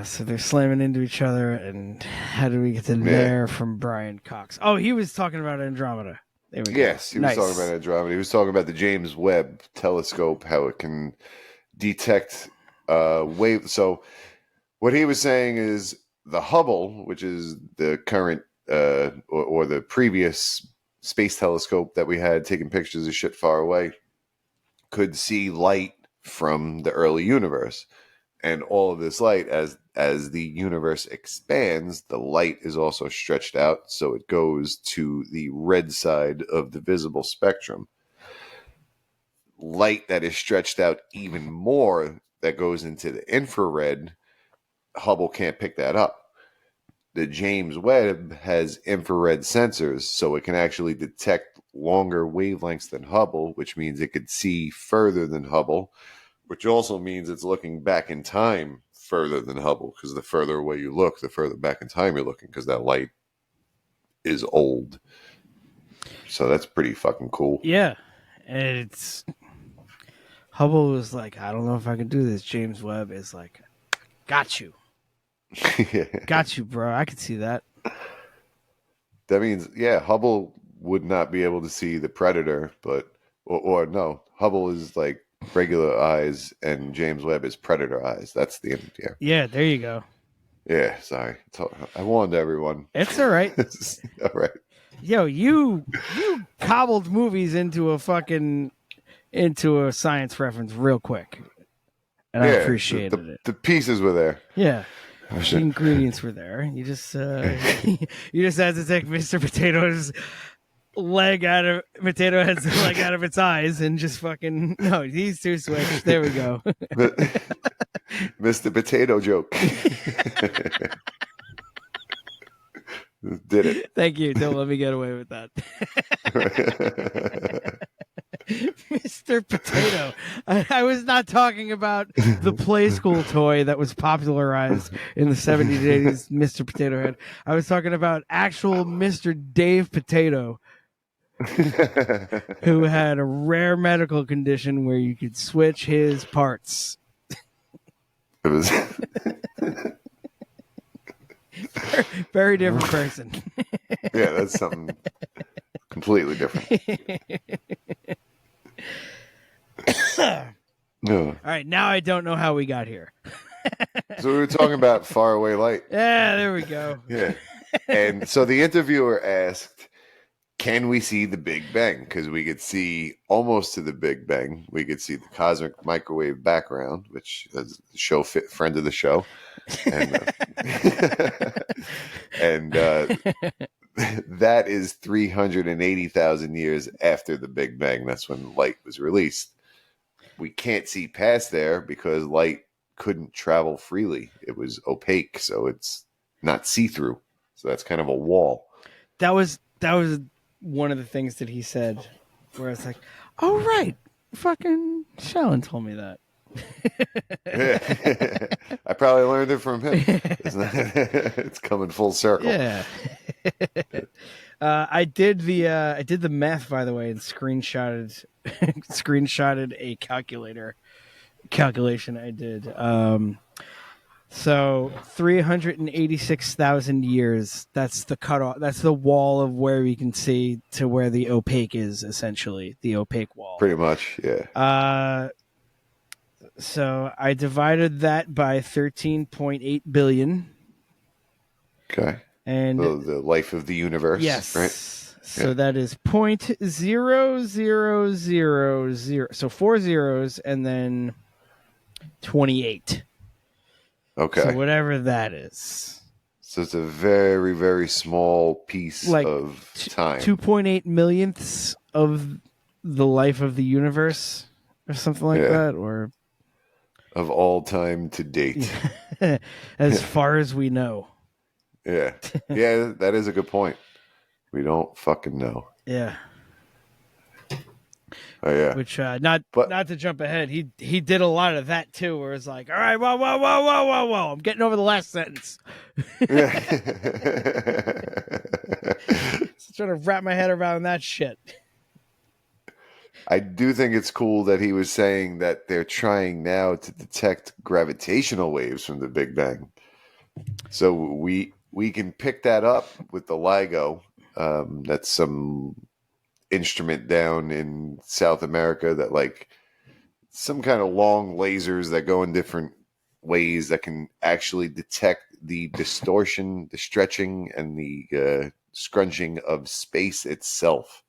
So they're slamming into each other, and how do we get to there from Brian Cox? Oh, he was talking about Andromeda. There we go. Yes, he was talking about Andromeda. He was talking about the James Webb telescope, how it can detect wave. So what he was saying is the Hubble, which is the current or the previous space telescope that we had taking pictures of shit far away, could see light from the early universe. And all of this light, as the universe expands, the light is also stretched out, so it goes to the red side of the visible spectrum. Light that is stretched out even more, that goes into the infrared, Hubble can't pick that up. The James Webb has infrared sensors, so it can actually detect longer wavelengths than Hubble, which means it could see further than Hubble, which also means it's looking back in time further than Hubble, because the further away you look, the further back in time you're looking, because that light is old. So that's pretty fucking cool. Yeah. And it's Hubble was like, I don't know if I can do this. James Webb is like, got you. Got you, bro. I could see that. That means, yeah, Hubble would not be able to see the Predator, but or no, Hubble is like regular eyes, and James Webb is Predator eyes. That's the end here. Yeah, there you go. Yeah, sorry. I warned everyone. It's all right. All right. Yo, you cobbled movies into a science reference real quick, and I appreciated it. The pieces were there. Yeah, the ingredients were there. You just you just had to take Mr. Potato's leg out of Potato Head's leg out of its eyes and just fucking these two switched. There we go. Mr. Potato joke. Did it. Thank you. Don't let me get away with that. Mr. Potato. I was not talking about the play school toy that was popularized in the 70s and 80s, Mr. Potato Head. I was talking about actual Mr. Dave Potato, who had a rare medical condition where you could switch his parts. It was very different person. Yeah, that's something completely different. No. All right, now I don't know how we got here. So we were talking about faraway light. Yeah, there we go. Yeah. And so the interviewer asked, can we see the Big Bang? Because we could see almost to the Big Bang. We could see the cosmic microwave background, which is the show friend of the show. And, that is 380,000 years after the Big Bang. That's when light was released. We can't see past there because light couldn't travel freely. It was opaque, so it's not see-through. So that's kind of a wall. That was one of the things that he said, where it's like, oh, right, fucking Shallon told me that. I probably learned it from him. It's coming full circle. Yeah. I did the math, by the way, and screenshotted a calculation I did. So 386,000 years. That's the cutoff. That's the wall of where we can see to where the opaque is, essentially the opaque wall. Pretty much, yeah. So I divided that by 13.8 billion. Okay. And the life of the universe. Yes. Right. So that is 0.0000. So 4 zeros and then 28. Okay. So whatever that is. So it's a very, very small piece of time. 2.8 millionths of the life of the universe or something like that, or of all time to date. as far as we know. Yeah. Yeah, that is a good point. We don't fucking know. Yeah. Oh yeah. Which not to jump ahead, he did a lot of that too, where it's like, all right, whoa, I'm getting over the last sentence. Yeah. Just trying to wrap my head around that shit. I do think it's cool that he was saying that they're trying now to detect gravitational waves from the Big Bang. So we can pick that up with the LIGO. That's some instrument down in South America that like some kind of long lasers that go in different ways that can actually detect the distortion, the stretching, and the scrunching of space itself,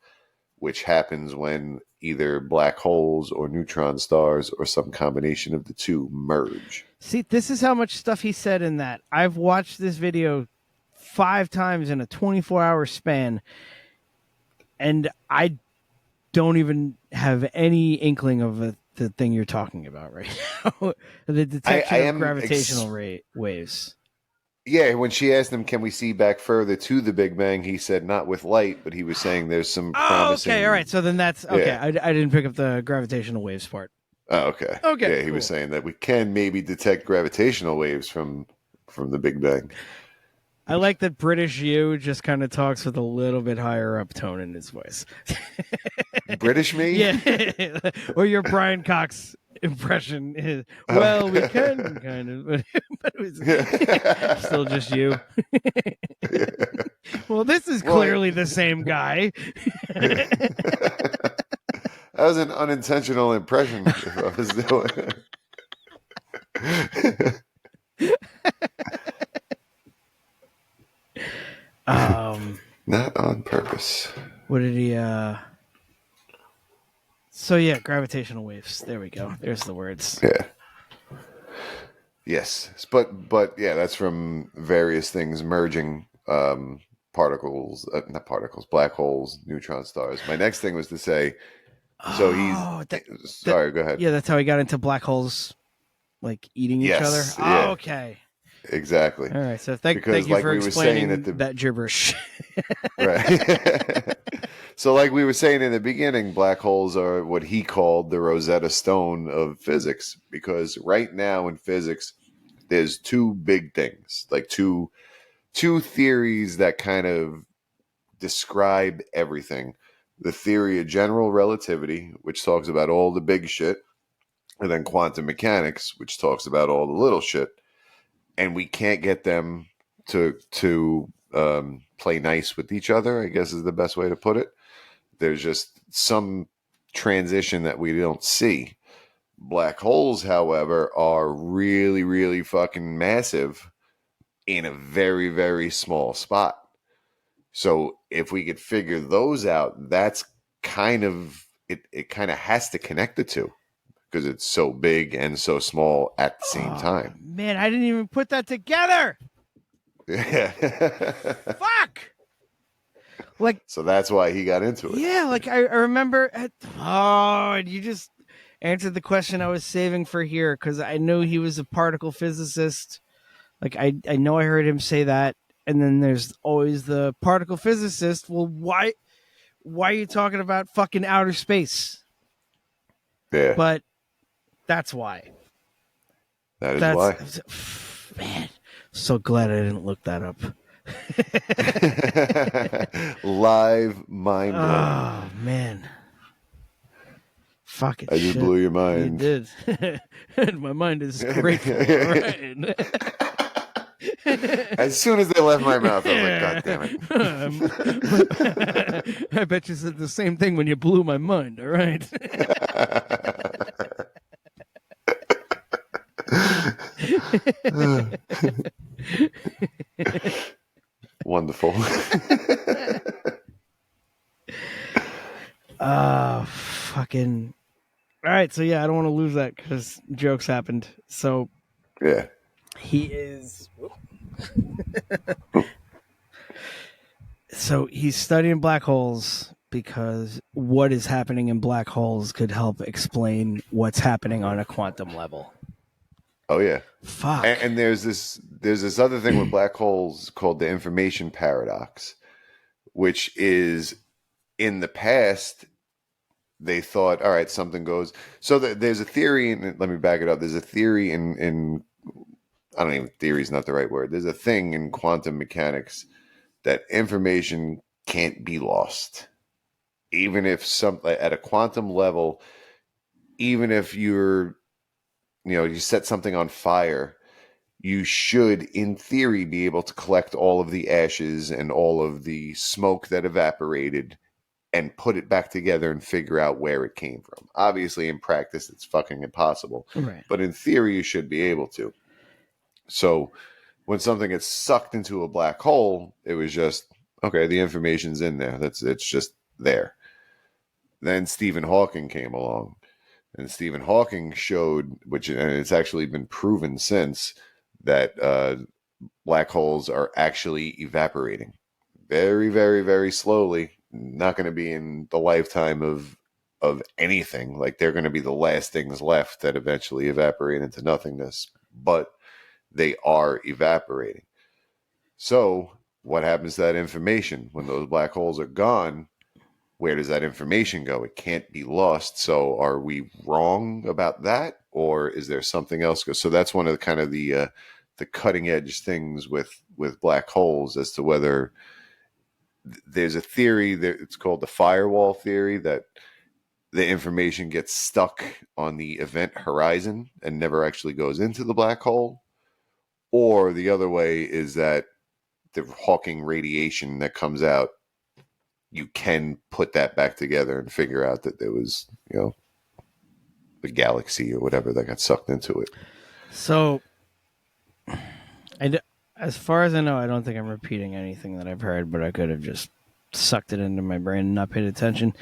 which happens when either black holes or neutron stars or some combination of the two merge. See, this is how much stuff he said in that. I've watched this video 5 times in a 24-hour span, and I don't even have any inkling of the thing you're talking about right now. The detection of gravitational waves. Yeah, when she asked him, can we see back further to the Big Bang, he said not with light, but he was saying there's some promising... okay, all right. So then that's... Okay, Yeah. I didn't pick up the gravitational waves part. Oh, okay. Okay, Yeah, he was cool. saying that we can maybe detect gravitational waves from the Big Bang. I like that British you just kind of talks with a little bit higher up tone in his voice. British me? Yeah. Or your Brian Cox impression is, well, we can kind of, but it was still just you. Well, this is clearly the same guy. That was an unintentional impression. If I was doing. Not on purpose. What did he So yeah, gravitational waves. There we go. There's the words. Yeah. Yes, but yeah, that's from various things merging, particles, not particles, black holes, neutron stars. My next thing was to say, so sorry, go ahead. Yeah, that's how he got into black holes, like eating each other. Yes, yeah. Oh, okay. Exactly. All right. So thank you like for we were saying explaining that gibberish. Right. So like we were saying in the beginning, black holes are what he called the Rosetta Stone of physics, because right now in physics, there's two big things, like two theories that kind of describe everything. The theory of general relativity, which talks about all the big shit, and then quantum mechanics, which talks about all the little shit. And we can't get them to play nice with each other, I guess is the best way to put it. There's just some transition that we don't see. Black holes, however, are really, really fucking massive in a very, very small spot. So if we could figure those out, that's kind of it kind of has to connect the two, because it's so big and so small at the same time. Man, I didn't even put that together. Yeah. Fuck. Like, so that's why he got into it. Yeah, like I remember. And you just answered the question I was saving for here, because I knew he was a particle physicist. Like I know I heard him say that, and then there's always the particle physicist. Well, why are you talking about fucking outer space? Yeah, but that's why. That's why. Man, so glad I didn't look that up. Live mind blowing. Oh man, fucking I just shit. blew your mind. You did. And my mind is grateful. Right? As soon as they left my mouth, I was like, God damn it. I bet you said the same thing when you blew my mind, all right? Wonderful. Fucking. All right, so yeah, I don't want to lose that because jokes happened. So yeah, he is. So he's studying black holes because what is happening in black holes could help explain what's happening on a quantum level. Oh yeah. Fuck. And there's this other thing with black holes called the information paradox, which is, in the past they thought, all right, something goes. So there's a theory, and let me back it up. There's a theory in I don't even, theory is not the right word. There's a thing in quantum mechanics that information can't be lost, even if at a quantum level, even if you set something on fire, you should, in theory, be able to collect all of the ashes and all of the smoke that evaporated and put it back together and figure out where it came from. Obviously, in practice, it's fucking impossible. Right. But in theory, you should be able to. So when something gets sucked into a black hole, it was just, okay, the information's in there. It's just there. Then Stephen Hawking came along. And Stephen Hawking showed, and it's actually been proven since, that black holes are actually evaporating very, very, very slowly. Not going to be in the lifetime of anything. Like, they're going to be the last things left that eventually evaporate into nothingness. But they are evaporating. So what happens to that information when those black holes are gone? where does that information go? It can't be lost. So are we wrong about that, or is there something else? So that's one of the kind of the cutting edge things with black holes, as to whether there's a theory that it's called the firewall theory, that the information gets stuck on the event horizon and never actually goes into the black hole. Or the other way is that the Hawking radiation that comes out, you can put that back together and figure out that there was, the galaxy or whatever that got sucked into it. So, as far as I know, I don't think I'm repeating anything that I've heard, but I could have just sucked it into my brain and not paid attention.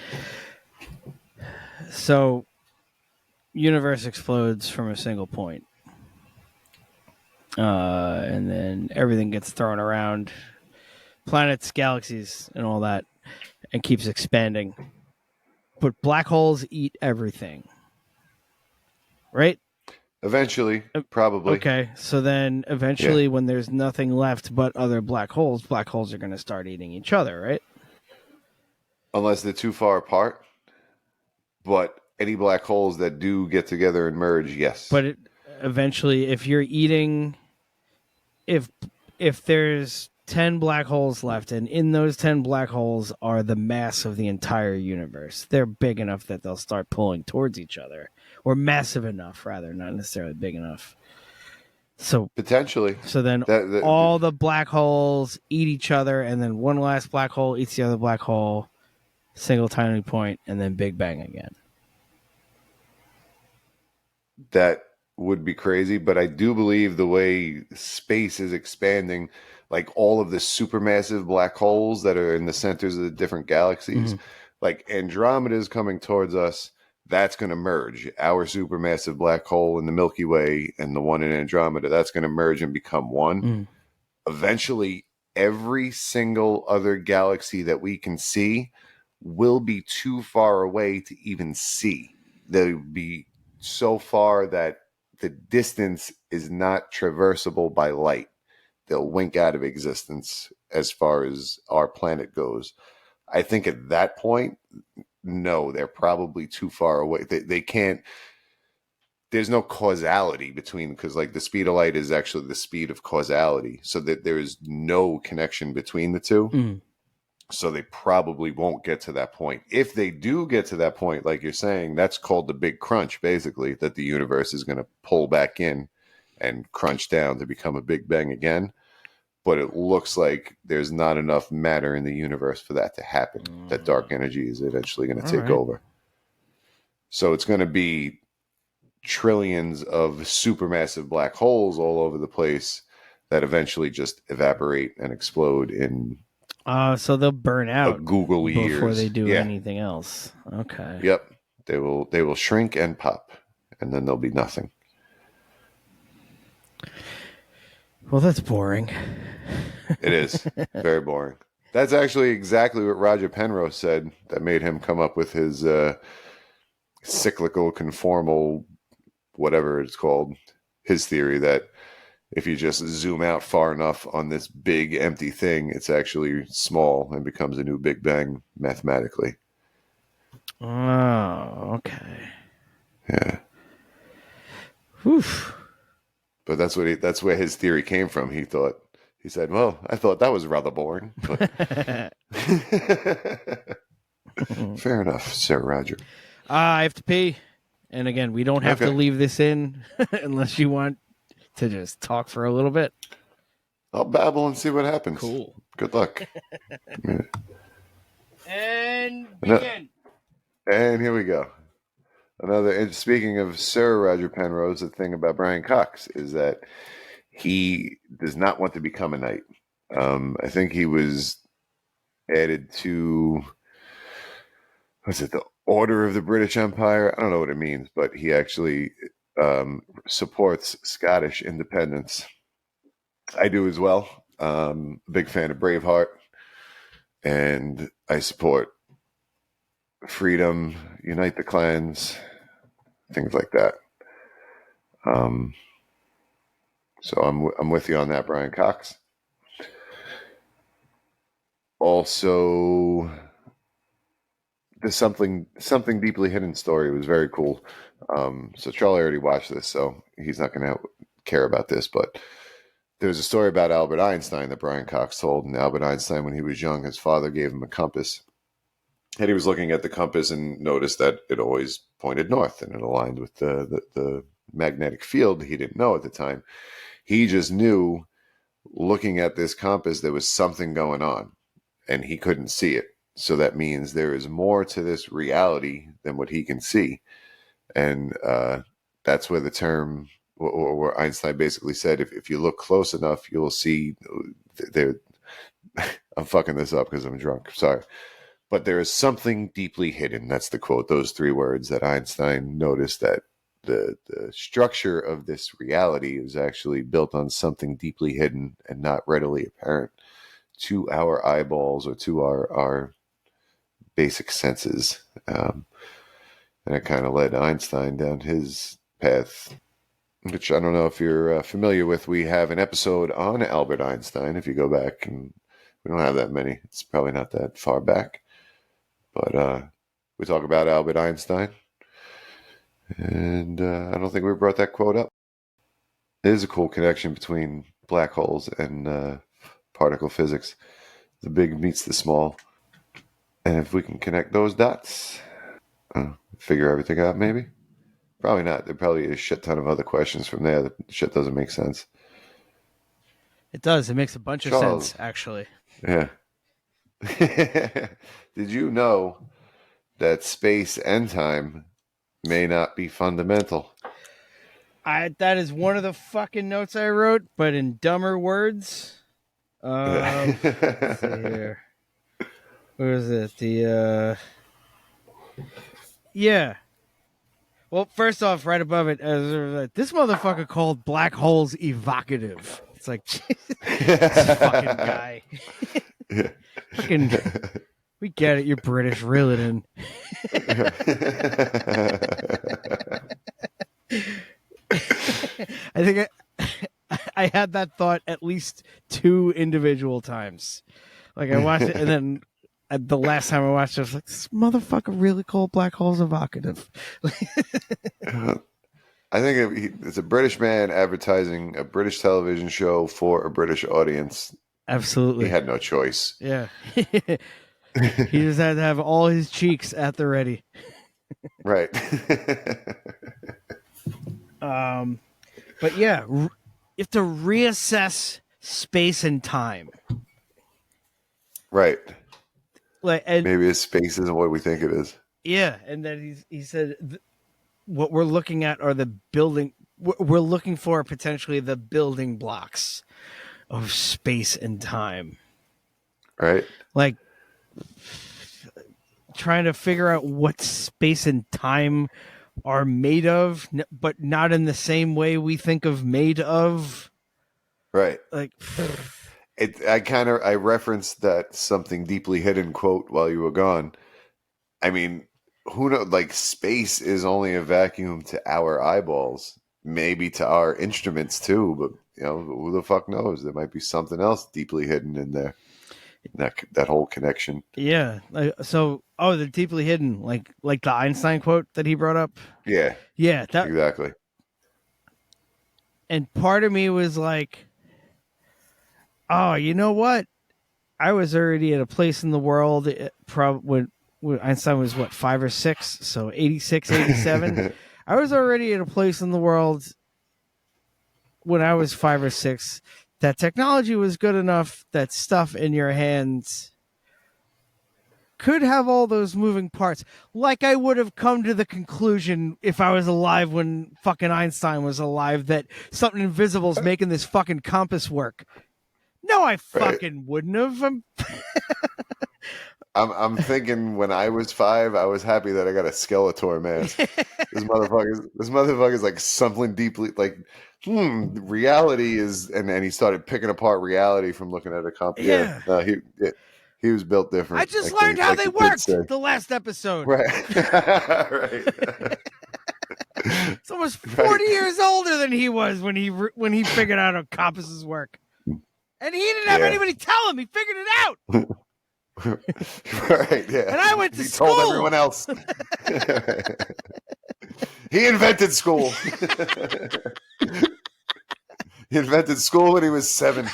So, universe explodes from a single point. And then everything gets thrown around, planets, galaxies, and all that, and keeps expanding. But black holes eat everything, right? Eventually, probably. Okay, so then eventually when there's nothing left but other black holes are going to start eating each other, right? Unless they're too far apart. But any black holes that do get together and merge, yes. But eventually, if you're eating... If there's 10 black holes left, and in those 10 black holes are the mass of the entire universe, they're big enough that they'll start pulling towards each other. Or massive enough, rather, not necessarily big enough. So potentially. So then all the black holes eat each other, and then one last black hole eats the other black hole, single tiny point, and then Big Bang again. That would be crazy, but I do believe the way space is expanding, like all of the supermassive black holes that are in the centers of the different galaxies, like Andromeda is coming towards us, that's going to merge. Our supermassive black hole in the Milky Way and the one in Andromeda, that's going to merge and become one. Eventually, every single other galaxy that we can see will be too far away to even see. They'll be so far that the distance is not traversable by light. They'll wink out of existence as far as our planet goes. I think at that point, no, they're probably too far away. They can't. There's no causality between, because like the speed of light is actually the speed of causality, so that there is no connection between the two. So they probably won't get to that point. If they do get to that point, like you're saying, that's called the big crunch, basically, that the universe is going to pull back in and crunch down to become a Big Bang again. But it looks like there's not enough matter in the universe for that to happen. That dark energy is eventually going to take over. So it's going to be trillions of supermassive black holes all over the place that eventually just evaporate and explode in... So they'll burn out Google years before they do anything else. Okay. Yep. They will shrink and pop, and then there'll be nothing. Well, that's boring. It is. Very boring. That's actually exactly what Roger Penrose said that made him come up with his cyclical conformal, whatever it's called, his theory that if you just zoom out far enough on this big empty thing, it's actually small and becomes a new Big Bang mathematically. Oh, okay. Yeah. Oof. But that's where his theory came from. He said, well, I thought that was rather boring. But... Fair enough, Sir Roger. I have to pee. And again, we don't have to leave this in unless you want to just talk for a little bit. I'll babble and see what happens. Cool. Good luck. Yeah. And begin. And here we go. And speaking of Sir Roger Penrose, the thing about Brian Cox is that he does not want to become a knight. I think he was added to, the Order of the British Empire? I don't know what it means, but he actually supports Scottish independence. I do as well. A big fan of Braveheart, and I support freedom, unite the clans, things like that. So I'm with you on that, Brian Cox. Also, the something deeply hidden story was very cool. So Charlie already watched this, so he's not going to care about this. But there's a story about Albert Einstein that Brian Cox told. And Albert Einstein, when he was young, his father gave him a compass. And he was looking at the compass and noticed that it always pointed north and it aligned with the magnetic field. He didn't know at the time. He just knew, looking at this compass, there was something going on and he couldn't see it. So that means there is more to this reality than what he can see. And that's where the term, or where Einstein basically said, if you look close enough, you'll see there. I'm fucking this up because I'm drunk. Sorry. But there is something deeply hidden. That's the quote, those 3 words that Einstein noticed, that the structure of this reality is actually built on something deeply hidden and not readily apparent to our eyeballs or to our basic senses. And it kind of led Einstein down his path, which I don't know if you're familiar with. We have an episode on Albert Einstein. If you go back, and we don't have that many. It's probably not that far back. But we talk about Albert Einstein, and I don't think we brought that quote up. There's a cool connection between black holes and particle physics. The big meets the small. And if we can connect those dots, figure everything out, maybe? Probably not. There probably is a shit ton of other questions from there that shit doesn't make sense. It does. It makes a bunch of sense, actually. Yeah. Did you know that space and time may not be fundamental? That is one of the fucking notes I wrote, but in dumber words. Let's see here. Where is it? Yeah. Well, first off, right above it, this motherfucker called black holes evocative. It's like, this fucking guy. Fucking, we get it. You're British. Reel it in. I think I had that thought at least 2 individual times. Like, I watched it, and then the last time I watched it, I was like, this motherfucker really called black holes evocative. I think it's a British man advertising a British television show for a British audience. Absolutely. He had no choice. Yeah. He just had to have all his cheeks at the ready. Right. But yeah, you have to reassess space and time. Right. Like, and maybe space isn't what we think it is. Yeah, and then he said what we're looking at are the building. We're looking for potentially the building blocks of space and time. Right. Like trying to figure out what space and time are made of, but not in the same way we think of made of. Right. Like I referenced that something deeply hidden quote while you were gone. I mean, who knows? Like, space is only a vacuum to our eyeballs, maybe to our instruments too. But who the fuck knows? There might be something else deeply hidden in there. That whole connection. Yeah. So, they're deeply hidden, like the Einstein quote that he brought up. Yeah. Yeah. Exactly. And part of me was like, oh, you know what? I was already at a place in the world when Einstein was, 5 or 6? So 86, 87. I was already at a place in the world when I was 5 or 6 that technology was good enough that stuff in your hands could have all those moving parts. Like I would have come to the conclusion if I was alive when fucking Einstein was alive that something invisible is making this fucking compass work. No, I fucking wouldn't have. I'm thinking when I was 5, I was happy that I got a Skeletor mask. This motherfucker's like something deeply like, reality is, and he started picking apart reality from looking at a compass. Yeah. He was built different. I just learned how they worked the last episode. Right. Right. It's almost 40 years older than he was when he figured out how compasses work. And he didn't have anybody tell him. He figured it out. Right, yeah. And I went to he school. told everyone else. He invented school. He invented school when he was 7.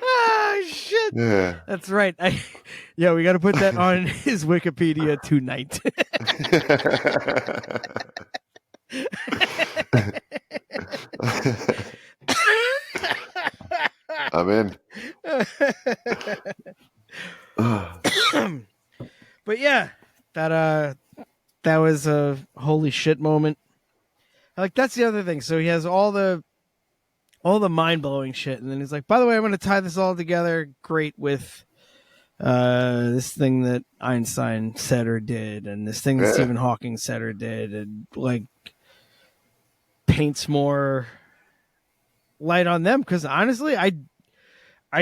Oh shit! Yeah. That's right. Yeah, we got to put that on his Wikipedia tonight. I'm in. But yeah, that was a holy shit moment. Like that's the other thing. So he has all the mind blowing shit, and then he's like, "By the way, I'm going to tie this all together great with this thing that Einstein said or did, and this thing that Stephen Hawking said or did," and like paints more light on them. Because honestly, I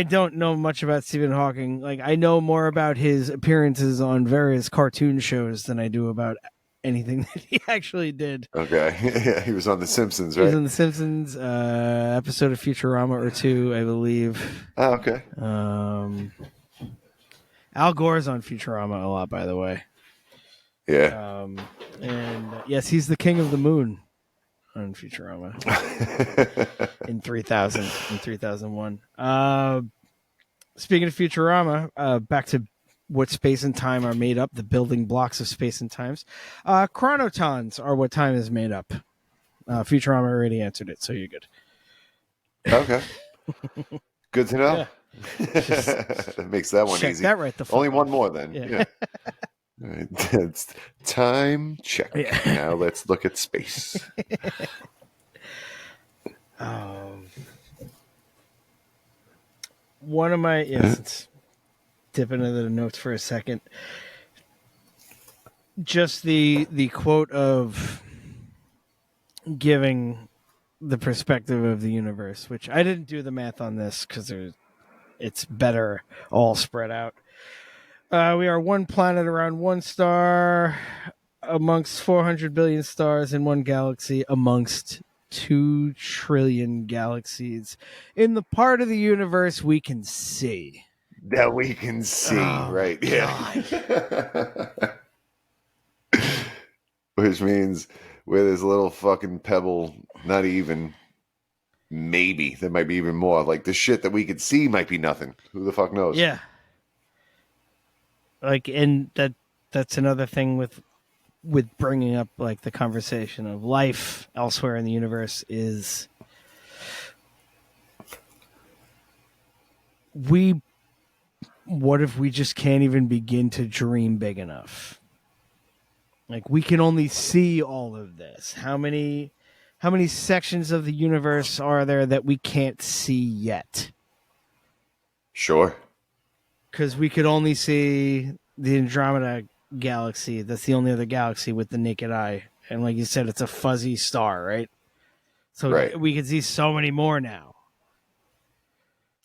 don't know much about Stephen Hawking. Like I know more about his appearances on various cartoon shows than I do about anything that he actually did. Okay. Yeah, he was on The Simpsons, right? He was on The Simpsons, episode of Futurama or 2, I believe. Oh, okay. Al Gore's on Futurama a lot, by the way. Yeah. And yes, he's the king of the moon on Futurama in 3001. Speaking of Futurama, back to what space and time are made up, the building blocks of space and times. Chronotons are what time is made up. Futurama already answered it, so you're good. Okay. Good to know. Yeah. That makes that one Check easy. that right the fuck Only one off. more then. Yeah. All right. That's time check. Yeah. Now let's look at space. One of my it's dipping into the notes for a second. Just the quote of giving the perspective of the universe, which I didn't do the math on this because it's better all spread out. We are one planet around one star amongst 400 billion stars in one galaxy amongst 2 trillion galaxies in the part of the universe we can see. That we can see, right? Yeah. Which means with his little fucking pebble, not even, maybe there might be even more. Like the shit that we could see might be nothing. Who the fuck knows? Yeah. Like, and that's another thing with bringing up like the conversation of life elsewhere in the universe is what if we just can't even begin to dream big enough? Like we can only see all of this. How many sections of the universe are there that we can't see yet? Sure. Because we could only see the Andromeda galaxy. That's the only other galaxy with the naked eye. And like you said, it's a fuzzy star, right? So right. We could see so many more now.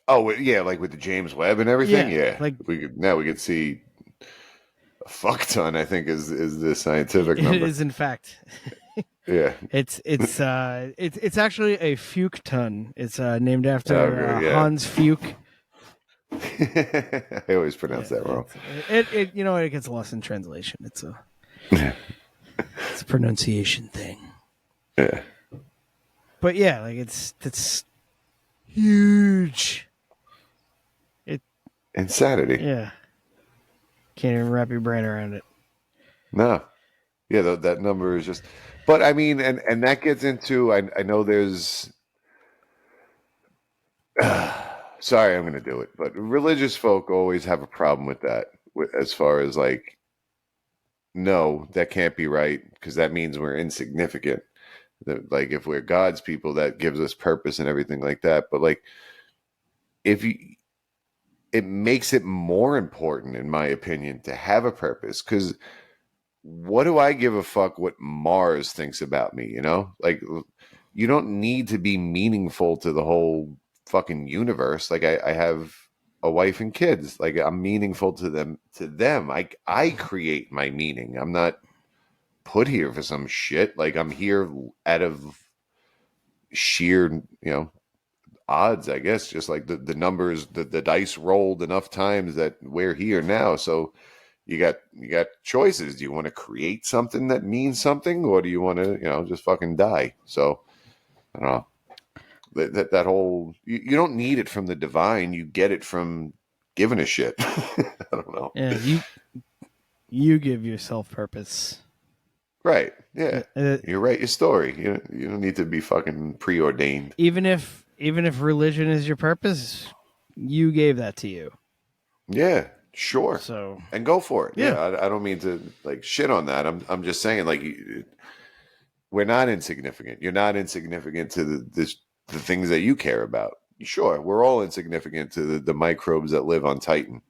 Oh, yeah, like with the James Webb and everything? Yeah. Like, we could see a fuck ton, I think is the scientific number. It is, in fact. Yeah. It's actually a Fuke ton. It's named after Hans Fuke. I always pronounce that wrong. It it gets lost in translation. It's a pronunciation thing. Yeah. But yeah, like it's huge. Insanity. Yeah. Can't even wrap your brain around it. No. Yeah, that number is just. But I mean, and that gets into. I know there's. Sorry, I'm going to do it, but religious folk always have a problem with that, as far as like, no, that can't be right because that means we're insignificant. Like if we're God's people, that gives us purpose and everything like that. But like, it makes it more important, in my opinion, to have a purpose. Because what do I give a fuck what Mars thinks about me? You know, like you don't need to be meaningful to the whole fucking universe. Like I have a wife and kids. Like I'm meaningful to them. I create my meaning. I'm not put here for some shit. Like I'm here out of sheer, odds, I guess, just like the numbers, the dice rolled enough times that we're here now. So you got choices. Do you want to create something that means something, or do you want to, just fucking die? So I don't know. That whole you don't need it from the divine. You get it from giving a shit. I don't know. Yeah, you give yourself purpose. Right. Yeah. You write your story. You don't need to be fucking preordained. Even if religion is your purpose, you gave that to you. Yeah, sure. So and go for it. Yeah. I don't mean to like shit on that. I'm just saying like we're not insignificant. You're not insignificant to the things that you care about. Sure, we're all insignificant to the microbes that live on Titan.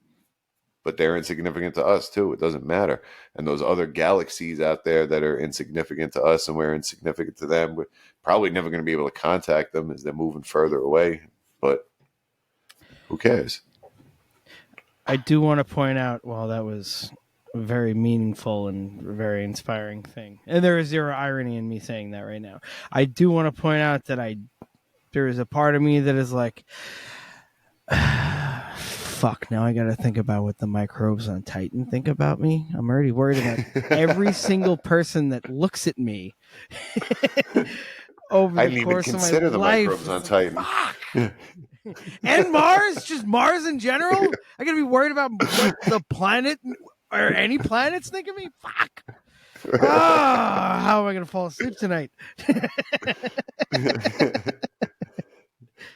But they're insignificant to us too. It doesn't matter. And those other galaxies out there that are insignificant to us and we're insignificant to them, we're probably never going to be able to contact them as they're moving further away. But who cares? I do want to point out, well, that was a very meaningful and very inspiring thing. And there is zero irony in me saying that right now. I do want to point out that there is a part of me that is like, fuck, now I got to think about what the microbes on Titan think about me. I'm already worried about every single person that looks at me over I the didn't course even of my consider the life. microbes on Titan. Fuck. And Mars, just Mars in general. I got to be worried about what the planet or any planets think of me. Fuck. How am I going to fall asleep tonight?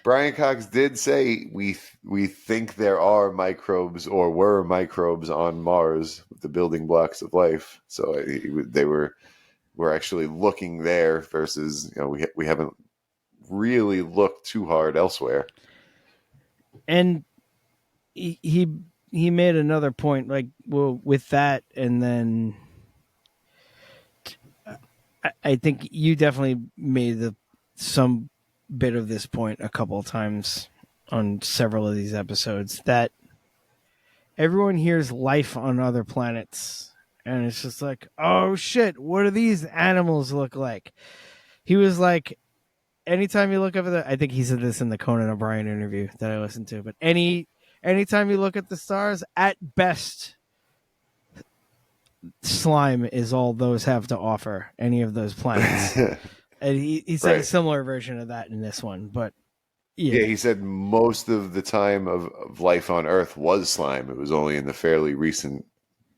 Brian Cox did say we think there are microbes or were microbes on Mars, the building blocks of life. So we're actually looking there versus we haven't really looked too hard elsewhere. And he made another point, like, well, with that, and then I think you definitely made some bit of this point a couple of times on several of these episodes, that everyone hears life on other planets and it's just like, oh shit, what do these animals look like? He was like, anytime you look over I think he said this in the Conan O'Brien interview that I listened to, but anytime you look at the stars, at best slime is all those have to offer, any of those planets. And he said a similar version of that in this one, but yeah, he said most of the time of life on Earth was slime. It was only in the fairly recent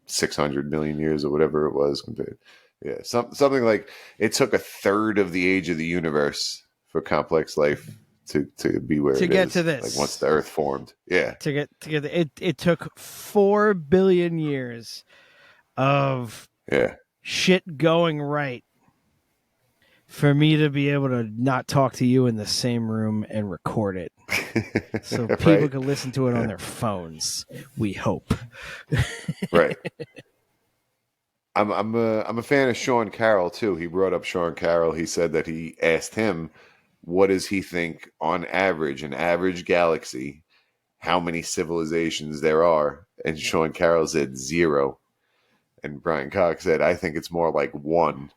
600 million years or whatever it was compared. Yeah, something like it took a third of the age of the universe for complex life to be where it get is. To this. Like once the Earth formed. Yeah, to get it took 4 billion years of shit going right for me to be able to not talk to you in the same room and record it, so people can listen to it on their phones. We hope. Right. I'm a fan of Sean Carroll too. He brought up Sean Carroll. He said that he asked him, what does he think on average, an average galaxy, how many civilizations there are? And Sean Carroll said 0. And Brian Cox said, I think it's more like 1.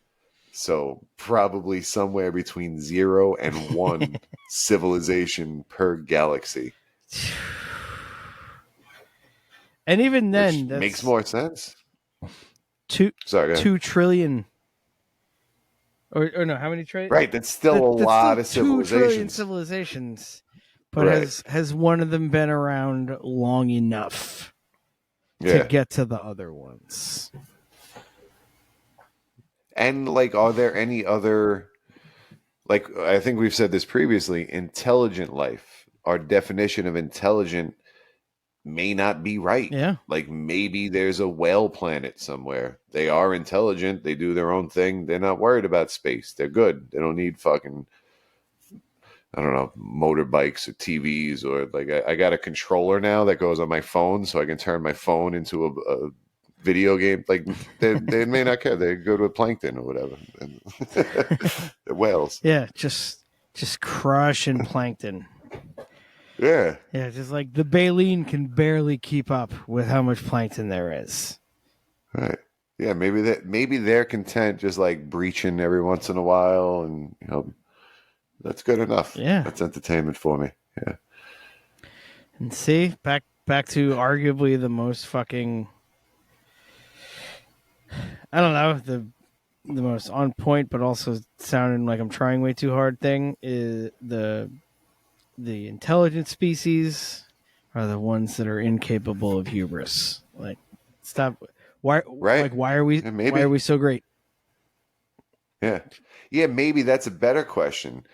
So probably somewhere between 0 and 1 civilization per galaxy. And even then, that makes more sense. 2 trillion. Or no, how many trillion? Right, that's still a lot of 2 trillion civilizations. Civilizations. But has one of them been around long enough to get to the other ones? And like, are there any other, like, I think we've said this previously, intelligent life, our definition of intelligent may not be right. Yeah. Like maybe there's a whale planet somewhere. They are intelligent. They do their own thing. They're not worried about space. They're good. They don't need fucking, I don't know, motorbikes or TVs or like I got a controller now that goes on my phone so I can turn my phone into a video game. Like they may not care. They go to a plankton or whatever. The whales. Yeah, just crushing plankton. Yeah. Yeah, just like the baleen can barely keep up with how much plankton there is. Right. Yeah, maybe they're content just like breaching every once in a while, and that's good enough. Yeah. That's entertainment for me. Yeah. And see, back to arguably the most fucking, I don't know, the most on point, but also sounding like I'm trying way too hard thing is the intelligent species are the ones that are incapable of hubris. Like, stop. Why? Right. Like, why are we? Yeah, maybe. Why are we so great? Yeah. Yeah, maybe that's a better question.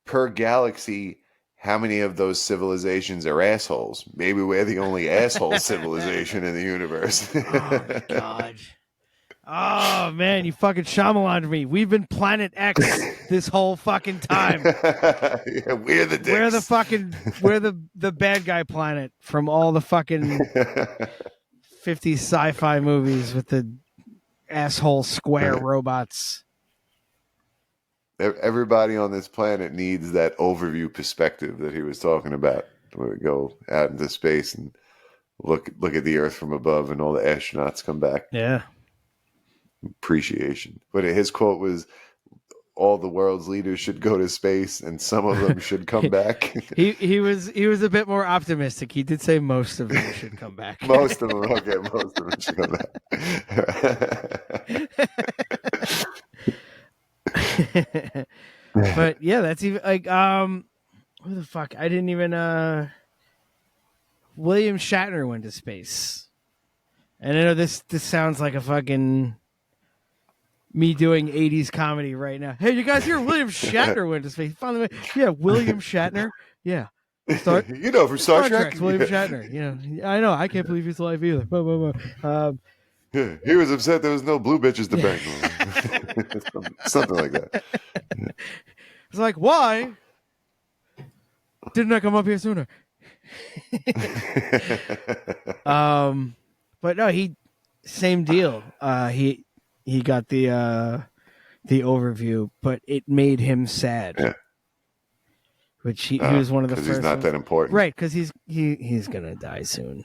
Per galaxy, how many of those civilizations are assholes? Maybe we're the only asshole civilization in the universe. Oh my god. Oh man, you fucking Shyamalan me. We've been Planet X this whole fucking time. Yeah, we're the dicks. We're the bad guy planet from all the fucking 50 sci-fi movies with the asshole square robots. Everybody on this planet needs that overview perspective that he was talking about. Where we go out into space and look at the Earth from above, and all the astronauts come back. Yeah. Appreciation. But his quote was, all the world's leaders should go to space and some of them should come back. he was a bit more optimistic. He did say most of them should come back. Most of them, okay, most of them should come back. But yeah, that's even like who the fuck? I didn't even William Shatner went to space. And I know this sounds like a fucking me doing 80s comedy right now. Hey, you guys hear William Shatner went to space? Finally, yeah, William Shatner. Yeah. You know, from Star Trek. William Shatner. You know, I know. I can't believe he's alive either. Yeah, he was upset there was no blue bitches to bang. Something like that. It's like, why didn't I come up here sooner? But no, same deal. He got the overview, but it made him sad. Yeah. Which he was one of the first. He's not that important, right? Because he's gonna die soon.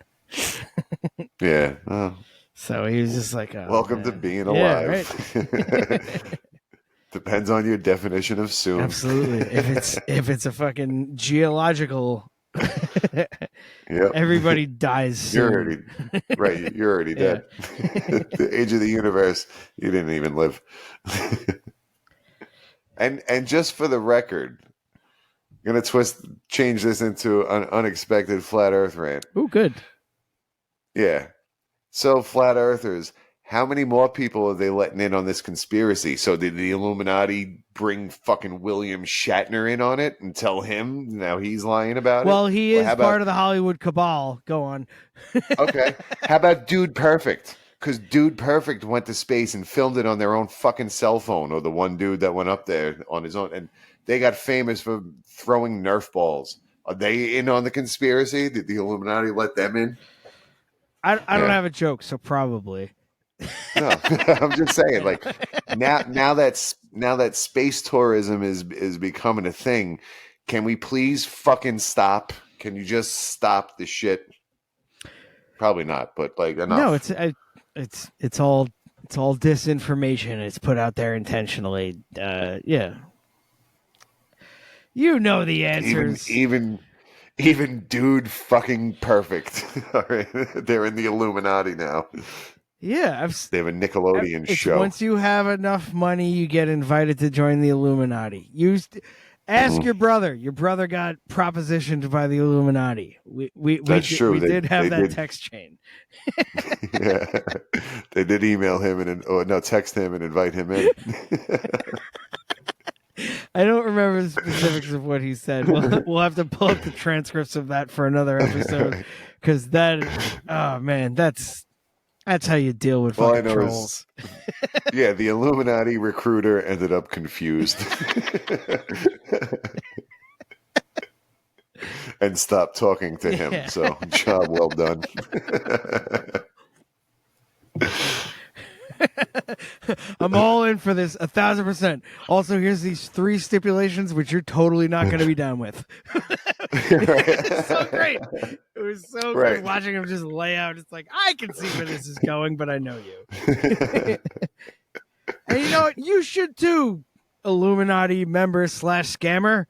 Yeah. Oh. So he was just like, oh, welcome to being alive. Yeah, right. Depends on your definition of soon. Absolutely. If it's a fucking geological, yep. Everybody dies soon. You're already dead. The age of the universe, you didn't even live. And just for the record, I'm gonna change this into an unexpected flat Earth rant. Oh, good. Yeah. So flat Earthers, how many more people are they letting in on this conspiracy? So did the Illuminati bring fucking William Shatner in on it and tell him now he's lying about it? Well, he is part of the Hollywood cabal. Go on. Okay. How about Dude Perfect? Because Dude Perfect went to space and filmed it on their own fucking cell phone, or the one dude that went up there on his own. And they got famous for throwing Nerf balls. Are they in on the conspiracy? Did the Illuminati let them in? I don't have a joke, so probably. No, I'm just saying, like now that space tourism is becoming a thing, can we please fucking stop? Can you just stop the shit? Probably not, but like enough. No, it's all disinformation. It's put out there intentionally. Yeah, you know the answers. Even Dude fucking Perfect. All right, they're in the Illuminati now. Yeah, they have a Nickelodeon show. Once you have enough money, you get invited to join the Illuminati. Ask your brother. Your brother got propositioned by the Illuminati. That's true. We did have that text chain. Yeah, they did email him text him and invite him in. I don't remember the specifics of what he said. We'll have to pull up the transcripts of that for another episode, because that's how you deal with fucking trolls. Yeah, the Illuminati recruiter ended up confused and stopped talking to him. Yeah. So, job well done. I'm all in for this 1,000%. Also, here's these 3 stipulations which you're totally not going to be down with. It was so great. It was so good watching him just lay out. It's like, I can see where this is going, but I know you. And you know what? You should too, Illuminati member / scammer.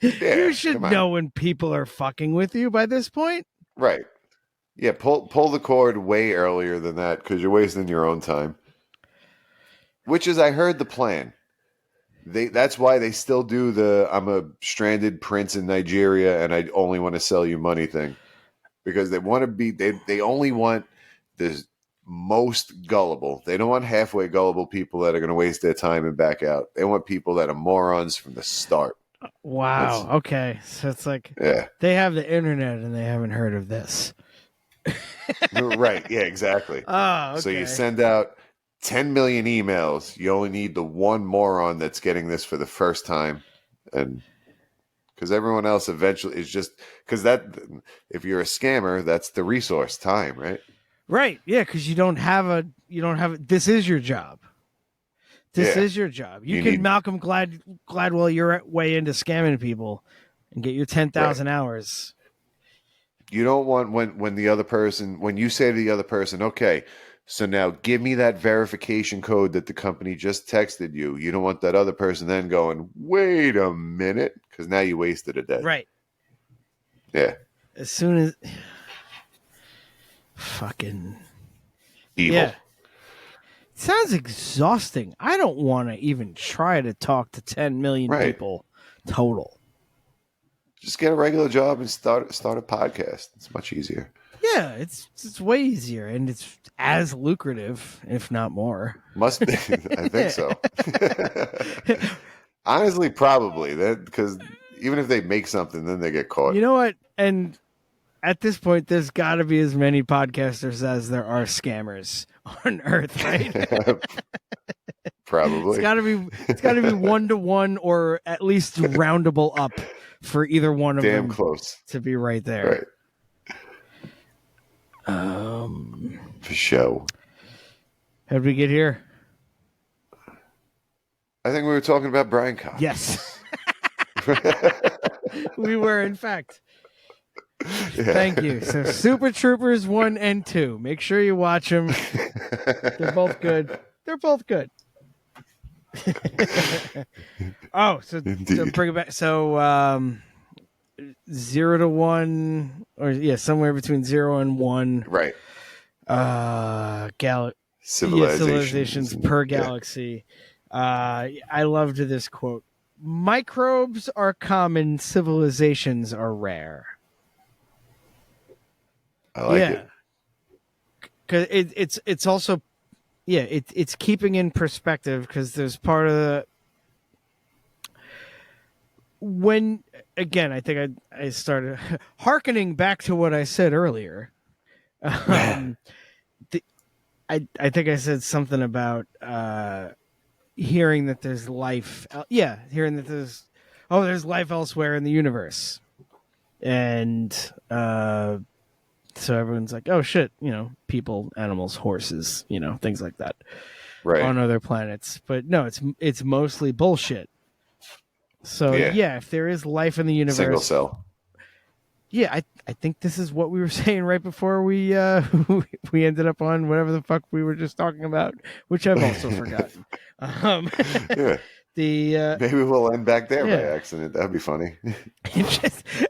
You should come on. know when people are fucking with you by this point. Right. Yeah, pull the cord way earlier than that because you're wasting your own time. Which is, I heard the plan. That's why they still do the I'm a stranded prince in Nigeria and I only want to sell you money thing. Because they want to be they only want the most gullible. They don't want halfway gullible people that are going to waste their time and back out. They want people that are morons from the start. Wow. Okay. So it's like Yeah. they have the internet and they haven't heard of this. Right. Yeah, exactly. Oh, okay. So you send out 10 million emails. You only need the one moron that's getting this for the first time. And because everyone else eventually is just because that if you're a scammer, that's the resource time, right? Right. Yeah. Because you don't have this is your job. This Yeah. is your job. You can need- Malcolm Gladwell your way into scamming people and get your 10,000 hours. You don't want when the other person when you say to the other person, okay, so now give me that verification code that the company just texted you. You don't want that other person then going, wait a minute, because now you wasted a day. Right. Yeah. As soon as fucking Evil. yeah. Sounds exhausting. I don't want to even try to talk to 10 million people total. Just get a regular job and start a podcast. It's much easier. Yeah, it's way easier and it's as lucrative, if not more. Must be. I think so. Honestly, probably that because even if they make something, then they get caught. You know what? And at this point, there's got to be as many podcasters as there are scammers on Earth, right? Probably. It's got to be 1-to-1 or at least roundable up for either one of them. Damn close to be right there. Right. For show. How'd we get here? I think we were talking about Brian Cox. Yes. We were, in fact. Yeah. Thank you. So Super Troopers 1 and 2. Make sure you watch them. They're both good. They're both good. Oh, so to bring it back. So 0 to 1, or somewhere between 0 and 1. Right. Civilizations per galaxy. I loved this quote. Microbes are common, civilizations are rare. I like it. Because it's also it's keeping in perspective because there's part of the when again I think I started hearkening back to what I said earlier. I think I said something about hearing that there's life. Hearing that there's life elsewhere in the universe, and so everyone's like, oh shit, people, animals, horses, things like that, right, on other planets. But no, it's mostly bullshit. So if there is life in the universe, single cell. Yeah, I think this is what we were saying right before we we ended up on whatever the fuck we were just talking about, which I've also forgotten. Maybe we'll end back there by accident. That'd be funny.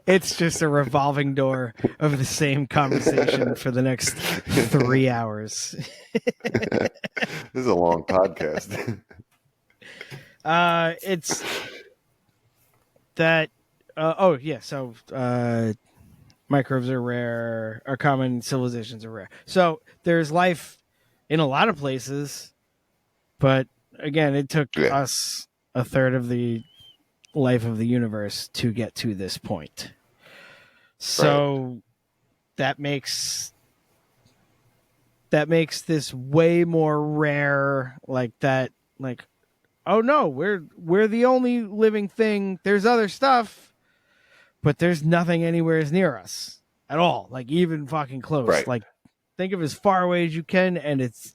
It's just a revolving door of the same conversation for the next 3 hours. This is a long podcast. It's that. So microbes are rare. Our common civilizations are rare. So there's life in a lot of places, but again, it took us a third of the life of the universe to get to this point. So that makes this way more rare. Like that. Like, oh no, we're the only living thing. There's other stuff. But there's nothing anywhere near us at all. Like even fucking close. Right. Like think of as far away as you can, and it's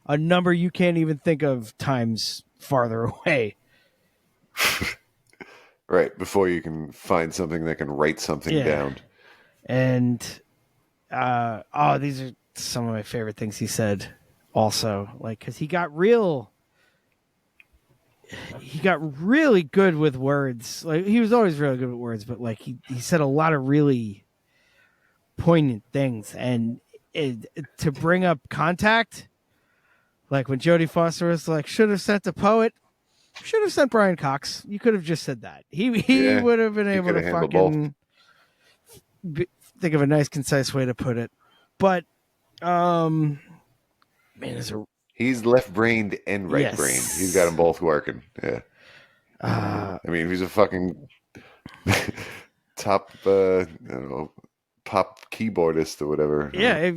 a number you can't even think of times farther away. Right. Before you can find something that can write something down. And these are some of my favorite things he said also. Like, cause he got real. he got really good with words. Like he was always really good with words, but like he said a lot of really poignant things, and to bring up Contact, like when Jodie Foster was like, should have sent a poet, should have sent Brian Cox. You could have just said that. He would have been able to fucking think of a nice, concise way to put it. But man, he's left-brained and right-brained. He's got them both working. Yeah. I mean, he's a fucking top, I don't know, pop keyboardist or whatever. Yeah,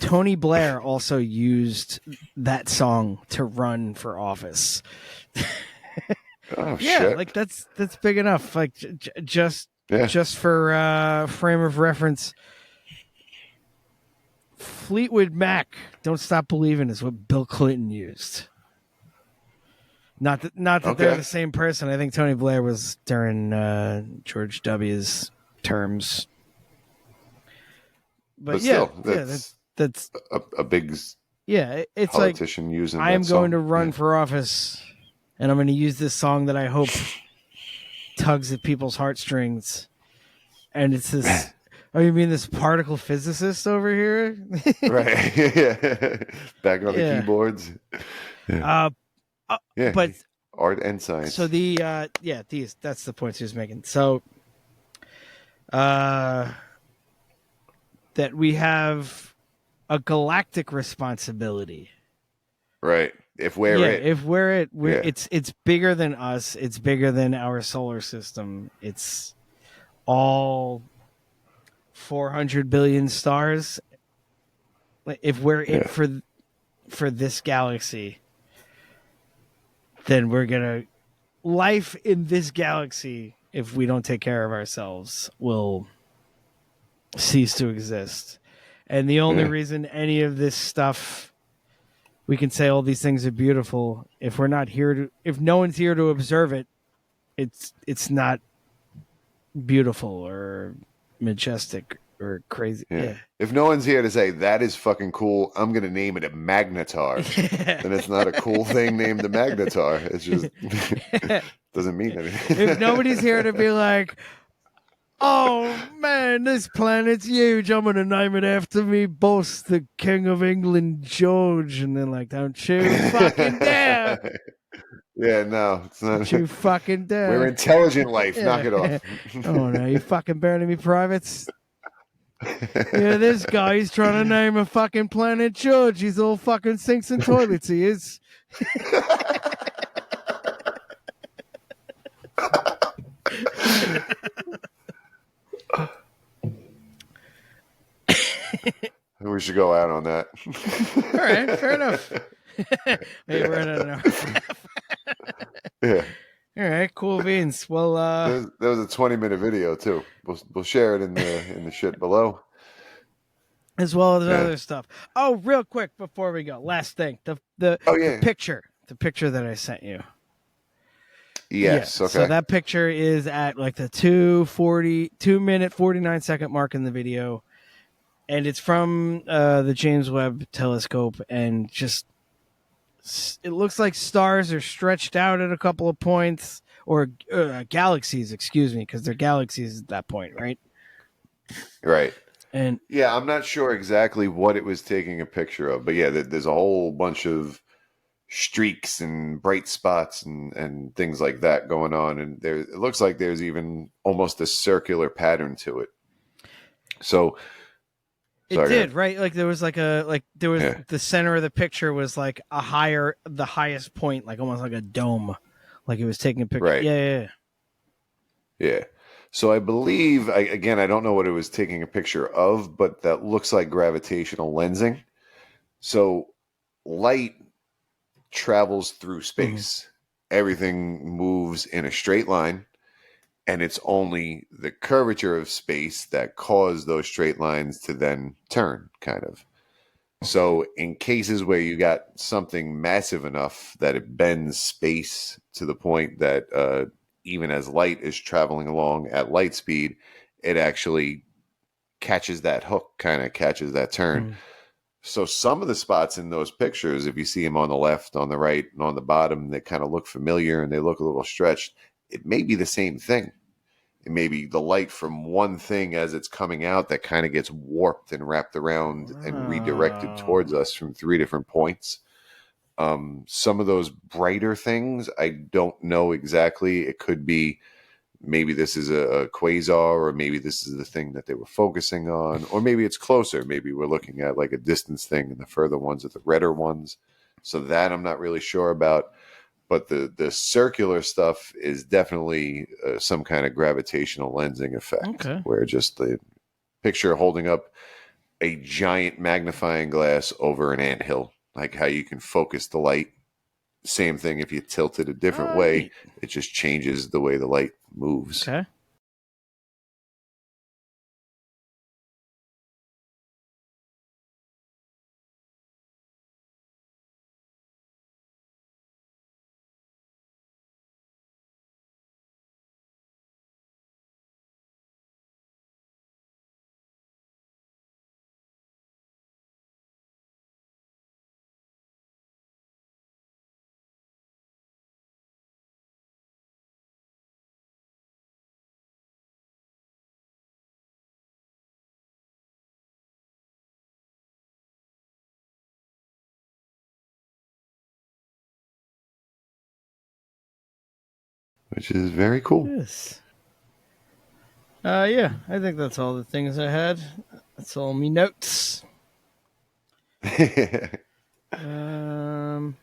Tony Blair also used that song to run for office. Oh, yeah, shit. like that's big enough. Like just for frame of reference, Fleetwood Mac, "Don't Stop Believing" is what Bill Clinton used. Not that they're the same person. I think Tony Blair was during George W.'s terms. But yeah, that's a big it's politician like, using. I am going to song. run for office, and I'm going to use this song that I hope tugs at people's heartstrings. And it's this. Oh, you mean this particle physicist over here? Right. Yeah. Back on the keyboards. Yeah. But art and science. So that's the points he was making. So that we have a galactic responsibility. Right. If we're it's bigger than us. It's bigger than our solar system. It's all 400 billion stars. If we're it for this galaxy, then we're gonna life in this galaxy, if we don't take care of ourselves, will cease to exist. And the only reason any of this stuff, we can say all these things are beautiful, if we're not here to, if no one's here to observe it, it's not beautiful or majestic or crazy. Yeah. If no one's here to say that is fucking cool, I'm gonna name it a magnetar. Then it's not a cool thing named the magnetar. It's just doesn't mean anything. If nobody's here to be like, oh man, this planet's huge, I'm gonna name it after me boss, the King of England, George, and then like, don't you fucking dare. Yeah, no, it's not. Don't you fucking dare. We're intelligent life. Knock it off. Oh no, you fucking burning me privates. Yeah, this guy, he's trying to name a fucking planet George. He's all fucking sinks and toilets, he is. We should go out on that. All right, fair enough. Hey, we're at an hour. Yeah. All right, cool beans. Well, there was a 20-minute video too. We'll share it in the shit below, as well as other stuff. Oh, real quick before we go, last thing, the picture that I sent you. Yes. Yeah. Okay. So that picture is at like the 2:minute 49-second mark in the video, and it's from the James Webb Telescope, and just it looks like stars are stretched out at a couple of points, or galaxies, excuse me, because they're galaxies at that point, right? Right. And yeah, I'm not sure exactly what it was taking a picture of, but yeah, there's a whole bunch of streaks and bright spots and things like that going on, and it looks like there's even almost a circular pattern to it. So it did, right? Like there was the center of the picture was like the highest point, like almost like a dome, like it was taking a picture. Right. Yeah. So I believe, I don't know what it was taking a picture of, but that looks like gravitational lensing. So light travels through space. Mm-hmm. Everything moves in a straight line, and it's only the curvature of space that cause those straight lines to then turn, kind of. So in cases where you got something massive enough that it bends space to the point that even as light is traveling along at light speed, it actually catches that hook, kind of catches that turn. So some of the spots in those pictures, if you see them on the left, on the right, and on the bottom, they kind of look familiar and they look a little stretched. It may be the same thing. It may be the light from one thing as it's coming out that kind of gets warped and wrapped around and redirected towards us from 3 different points. Some of those brighter things, I don't know exactly. It could be maybe this is a quasar, or maybe this is the thing that they were focusing on, or maybe it's closer. Maybe we're looking at like a distance thing, and the further ones are the redder ones. So that I'm not really sure about. But the circular stuff is definitely some kind of gravitational lensing effect, where just the picture holding up a giant magnifying glass over an anthill, like how you can focus the light. Same thing if you tilt it a different way, it just changes the way the light moves. Okay. Which is very cool. Yes. Yeah, I think that's all the things I had. That's all me notes. Yeah, all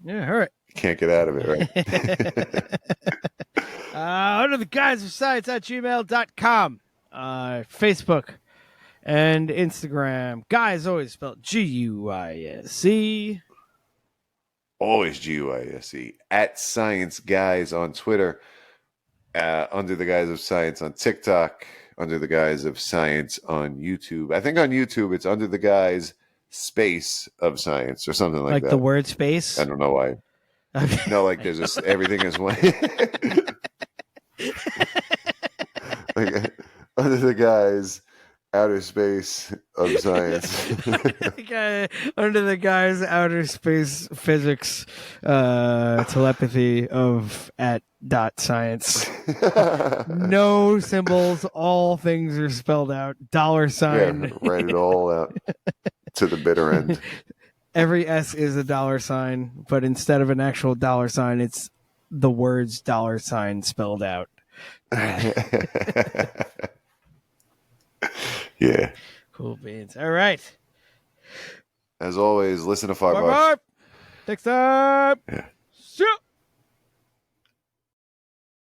right. Can't get out of it, right? Under the Guise of Science at gmail.com. Facebook and Instagram. Guise always spelled Guise. Always Guise. At Science Guys on Twitter. Under the Guise of Science on TikTok. Under the Guise of Science on YouTube. I think on YouTube it's Under the Guise space of Science or something like that. Like the word space? I don't know why. Okay. No, like there's just everything is one. Like, Under the Guise outer space of science. Under the Guise outer space physics telepathy of at dot science. No symbols, all things are spelled out. $sign. Yeah, write it all out to the bitter end. Every S is a $sign, but instead of an actual $sign, it's the words $sign spelled out. Yeah. Cool beans. All right. As always, listen to Far Next time. Yeah.